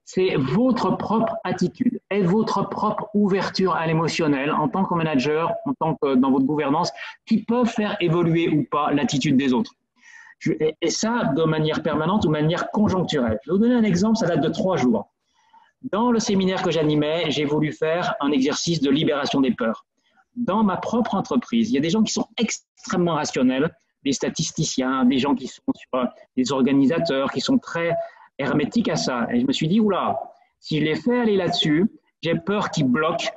c'est votre propre attitude et votre propre ouverture à l'émotionnel en tant que manager, en tant que dans votre gouvernance, qui peuvent faire évoluer ou pas l'attitude des autres. Et ça, de manière permanente ou de manière conjoncturelle. Je vais vous donner un exemple, ça date de 3 jours. Dans le séminaire que j'animais, j'ai voulu faire un exercice de libération des peurs. Dans ma propre entreprise, il y a des gens qui sont extrêmement rationnels, des statisticiens, des gens qui sont des organisateurs, qui sont très hermétique à ça. Et je me suis dit, oula, si je les fais aller là-dessus, j'ai peur qu'ils bloquent,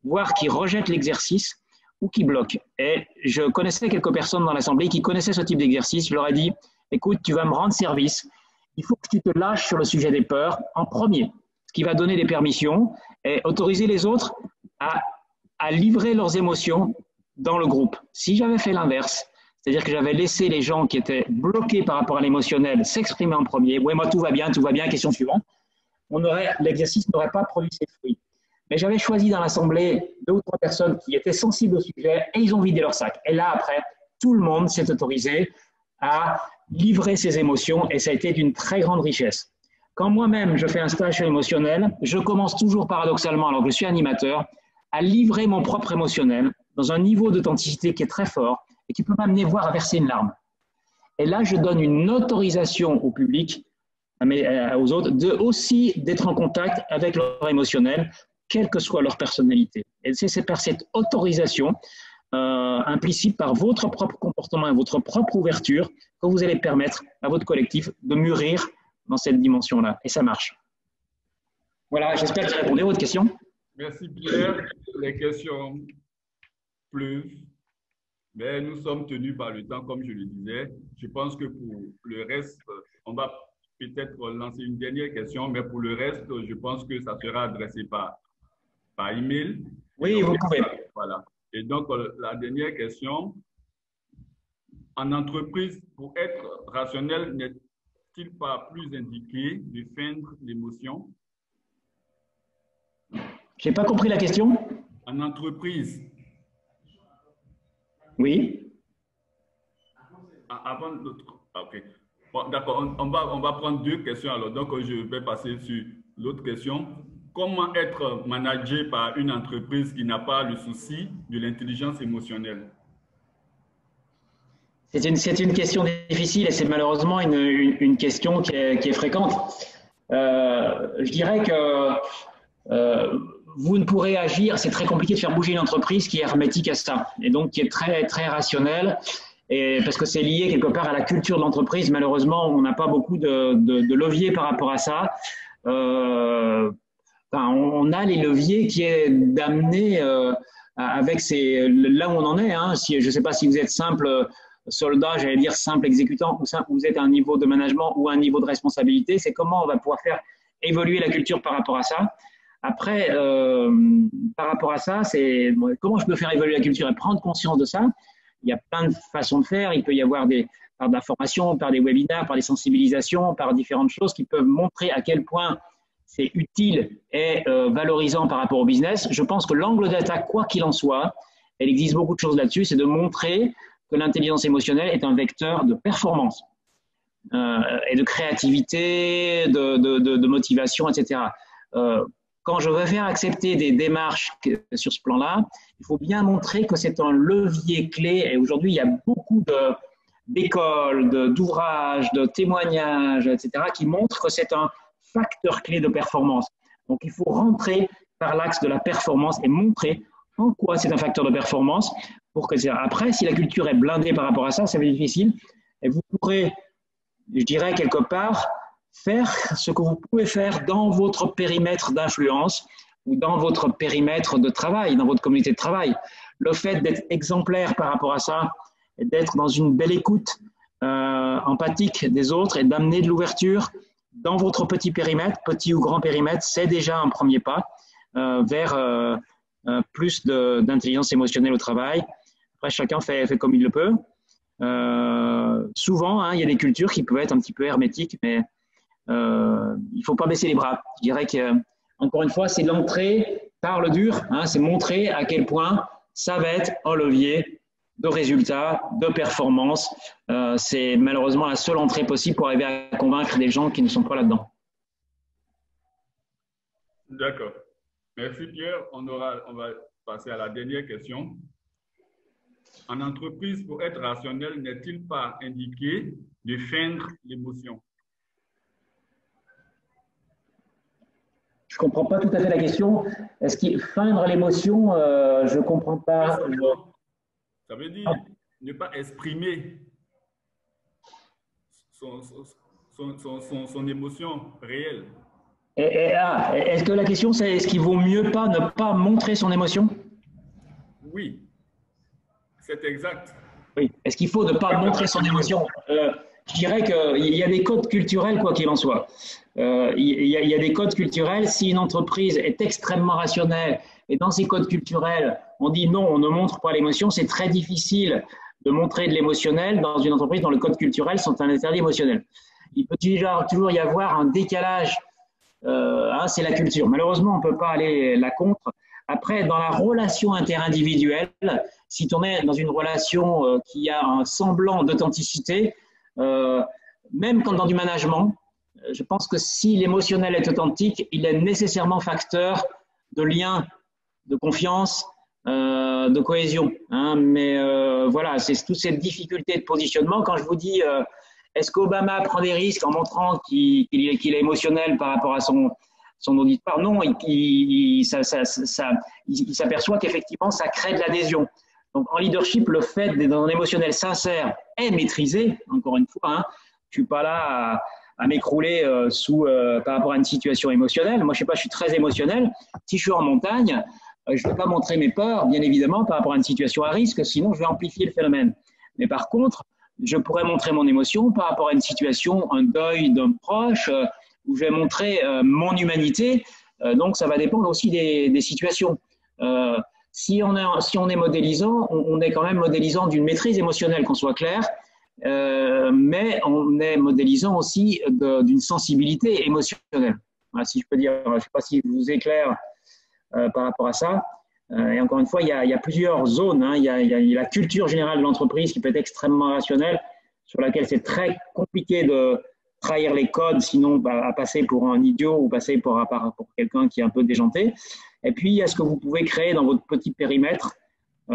voire qu'ils rejettent l'exercice ou qu'ils bloquent. Et je connaissais quelques personnes dans l'Assemblée qui connaissaient ce type d'exercice. Je leur ai dit, écoute, tu vas me rendre service. Il faut que tu te lâches sur le sujet des peurs en premier, ce qui va donner des permissions et autoriser les autres à livrer leurs émotions dans le groupe. Si j'avais fait l'inverse, c'est-à-dire que j'avais laissé les gens qui étaient bloqués par rapport à l'émotionnel s'exprimer en premier. Oui, moi, tout va bien, question suivante. L'exercice n'aurait pas produit ses fruits. Mais j'avais choisi dans l'Assemblée 2 ou 3 personnes qui étaient sensibles au sujet et ils ont vidé leur sac. Et là, après, tout le monde s'est autorisé à livrer ses émotions et ça a été d'une très grande richesse. Quand moi-même, je fais un stage sur l'émotionnel, je commence toujours paradoxalement, alors que je suis animateur, à livrer mon propre émotionnel dans un niveau d'authenticité qui est très fort et qui peut m'amener voir à verser une larme. Et là, je donne une autorisation au public, aux autres, d'être en contact avec leur émotionnel, quelle que soit leur personnalité. Et c'est par cette autorisation implicite par votre propre comportement et votre propre ouverture que vous allez permettre à votre collectif de mûrir dans cette dimension-là. Et ça marche. Voilà, j'espère que j'ai répondu à votre question. Merci Pierre. Les questions pleuvent. Mais nous sommes tenus par le temps, comme je le disais. Je pense que pour le reste, on va peut-être lancer une dernière question, mais pour le reste, je pense que ça sera adressé par email. Oui, vous pouvez. Voilà. Et donc, la dernière question. En entreprise, pour être rationnel, n'est-il pas plus indiqué de feindre l'émotion? Je n'ai pas compris la question. En entreprise. Oui. Avant l'autre. OK. Bon, d'accord, on va prendre 2 questions alors. Donc, je vais passer sur l'autre question. Comment être managé par une entreprise qui n'a pas le souci de l'intelligence émotionnelle? C'est une question difficile et c'est malheureusement une question qui est fréquente. Je dirais que vous ne pourrez agir, c'est très compliqué de faire bouger une entreprise qui est hermétique à ça et donc qui est très, très rationnelle. Et parce que c'est lié quelque part à la culture de l'entreprise. Malheureusement, on n'a pas beaucoup de leviers par rapport à ça. On a les leviers qui est d'amener avec là où on en est. Hein, si, je ne sais pas si vous êtes simple soldat, j'allais dire simple exécutant, ou vous êtes à un niveau de management ou à un niveau de responsabilité. C'est comment on va pouvoir faire évoluer la culture par rapport à ça. Après, par rapport à ça, c'est comment je peux faire évoluer la culture et prendre conscience de ça. Il y a plein de façons de faire. Il peut y avoir par de la formation, par des webinaires, par des sensibilisations, par différentes choses qui peuvent montrer à quel point c'est utile et valorisant par rapport au business. Je pense que l'angle d'attaque, quoi qu'il en soit, il existe beaucoup de choses là-dessus, c'est de montrer que l'intelligence émotionnelle est un vecteur de performance et de créativité, de motivation, etc. Quand je veux faire accepter des démarches sur ce plan-là, il faut bien montrer que c'est un levier clé. Et aujourd'hui, il y a beaucoup d'écoles, d'ouvrages, de témoignages, etc., qui montrent que c'est un facteur clé de performance. Donc, il faut rentrer par l'axe de la performance et montrer en quoi c'est un facteur de performance. Après, si la culture est blindée par rapport à ça, ça va être difficile. Et vous pourrez, je dirais, quelque part, faire ce que vous pouvez faire dans votre périmètre d'influence ou dans votre périmètre de travail, dans votre communauté de travail. Le fait d'être exemplaire par rapport à ça, et d'être dans une belle écoute empathique des autres et d'amener de l'ouverture dans votre petit périmètre, petit ou grand périmètre, c'est déjà un premier pas vers plus d'intelligence émotionnelle au travail. Après, chacun fait comme il le peut. Souvent, hein, il y a des cultures qui peuvent être un petit peu hermétiques, mais il ne faut pas baisser les bras. Je dirais que, encore une fois, c'est l'entrée par le dur, hein, c'est montrer à quel point ça va être un levier de résultats, de performance. C'est malheureusement la seule entrée possible pour arriver à convaincre des gens qui ne sont pas là-dedans. D'accord. Merci Pierre. On va passer à la dernière question. En entreprise, pour être rationnel, n'est-il pas indiqué de feindre l'émotion? Je ne comprends pas tout à fait la question. Est-ce qu'il feindre l'émotion, je ne comprends pas. Ça veut dire ne pas exprimer son émotion réelle. Est-ce que la question, c'est est-ce qu'il vaut mieux pas ne pas montrer son émotion? Oui, c'est exact. Oui. Est-ce qu'il faut ne pas montrer son émotion? Je dirais qu'il y a des codes culturels, quoi qu'il en soit. Il y a des codes culturels. Si une entreprise est extrêmement rationnelle et dans ces codes culturels, on dit non, on ne montre pas l'émotion, c'est très difficile de montrer de l'émotionnel dans une entreprise dont les codes culturels sont un interdit émotionnel. Il peut toujours y avoir un décalage. C'est la culture. Malheureusement, on ne peut pas aller la contre. Après, dans la relation interindividuelle, si on est dans une relation qui a un semblant d'authenticité, même quand dans du management, je pense que si l'émotionnel est authentique, il est nécessairement facteur de lien, de confiance, de cohésion. Hein. Mais voilà, c'est toute cette difficulté de positionnement. Quand je vous dis, est-ce qu'Obama prend des risques en montrant qu'il est émotionnel par rapport à son auditoire? Non, il s'aperçoit qu'effectivement, ça crée de l'adhésion. Donc, en leadership, le fait d'être dans un émotionnel sincère et maîtrisé, encore une fois, hein, je ne suis pas là à m'écrouler par rapport à une situation émotionnelle. Moi, je sais pas, je suis très émotionnel. Si je suis en montagne, je ne vais pas montrer mes peurs, bien évidemment, par rapport à une situation à risque, sinon je vais amplifier le phénomène. Mais par contre, je pourrais montrer mon émotion par rapport à une situation, un deuil d'un proche, où je vais montrer mon humanité. Donc, ça va dépendre aussi des situations. Si on est modélisant, on est quand même modélisant d'une maîtrise émotionnelle, qu'on soit clair, mais on est modélisant aussi d'une sensibilité émotionnelle. Voilà, si je peux dire, je ne sais pas si je vous éclaire par rapport à ça. Et encore une fois, il y a plusieurs zones. Hein. Il y a la culture générale de l'entreprise qui peut être extrêmement rationnelle, sur laquelle c'est très compliqué de trahir les codes, sinon à passer pour un idiot ou passer pour quelqu'un qui est un peu déjanté. Et puis, il y a ce que vous pouvez créer dans votre petit périmètre, où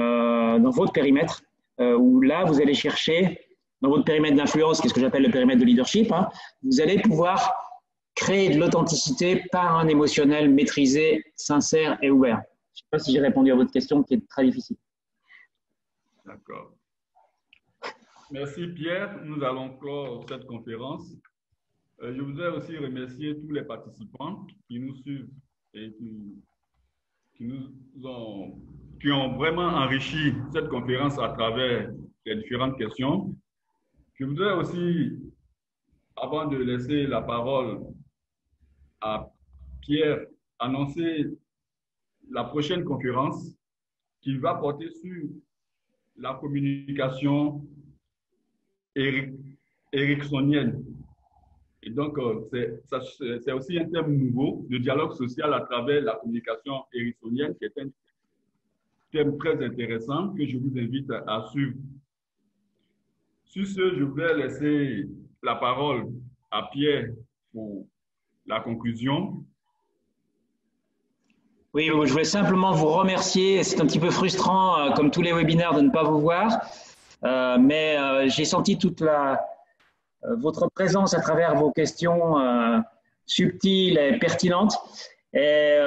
là, vous allez chercher dans votre périmètre d'influence, qui est ce que j'appelle le périmètre de leadership, hein, vous allez pouvoir créer de l'authenticité par un émotionnel maîtrisé, sincère et ouvert. Je ne sais pas si j'ai répondu à votre question qui est très difficile. D'accord. Merci Pierre. Nous allons clore cette conférence. Je voudrais aussi remercier tous les participants qui nous suivent et qui ont vraiment enrichi cette conférence à travers les différentes questions. Je voudrais aussi, avant de laisser la parole à Pierre, annoncer la prochaine conférence qui va porter sur la communication ericksonienne. Et donc, c'est aussi un thème nouveau, le dialogue social à travers la communication ericksonienne, qui est un thème très intéressant que je vous invite à suivre. Sur ce, je vais laisser la parole à Pierre pour la conclusion. Oui, je voulais simplement vous remercier. C'est un petit peu frustrant, comme tous les webinaires, de ne pas vous voir, mais j'ai senti toute votre présence à travers vos questions subtiles et pertinentes. Et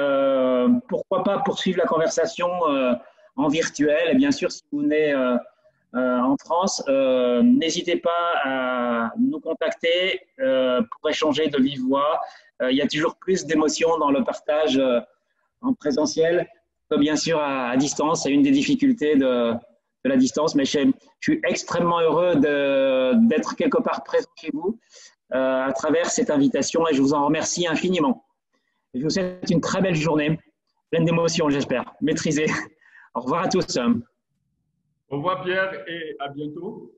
pourquoi pas poursuivre la conversation en virtuel. Et bien sûr, si vous venez en France, n'hésitez pas à nous contacter pour échanger de vive voix. Il y a toujours plus d'émotions dans le partage en présentiel que bien sûr à distance. C'est une des difficultés de la distance, mais je suis extrêmement heureux d'être quelque part présent chez vous à travers cette invitation et je vous en remercie infiniment. Je vous souhaite une très belle journée, pleine d'émotions, j'espère, maîtrisée. Au revoir à tous. Au revoir Pierre et à bientôt.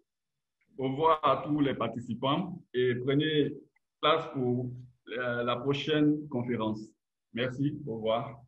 Au revoir à tous les participants et prenez place pour la prochaine conférence. Merci, au revoir.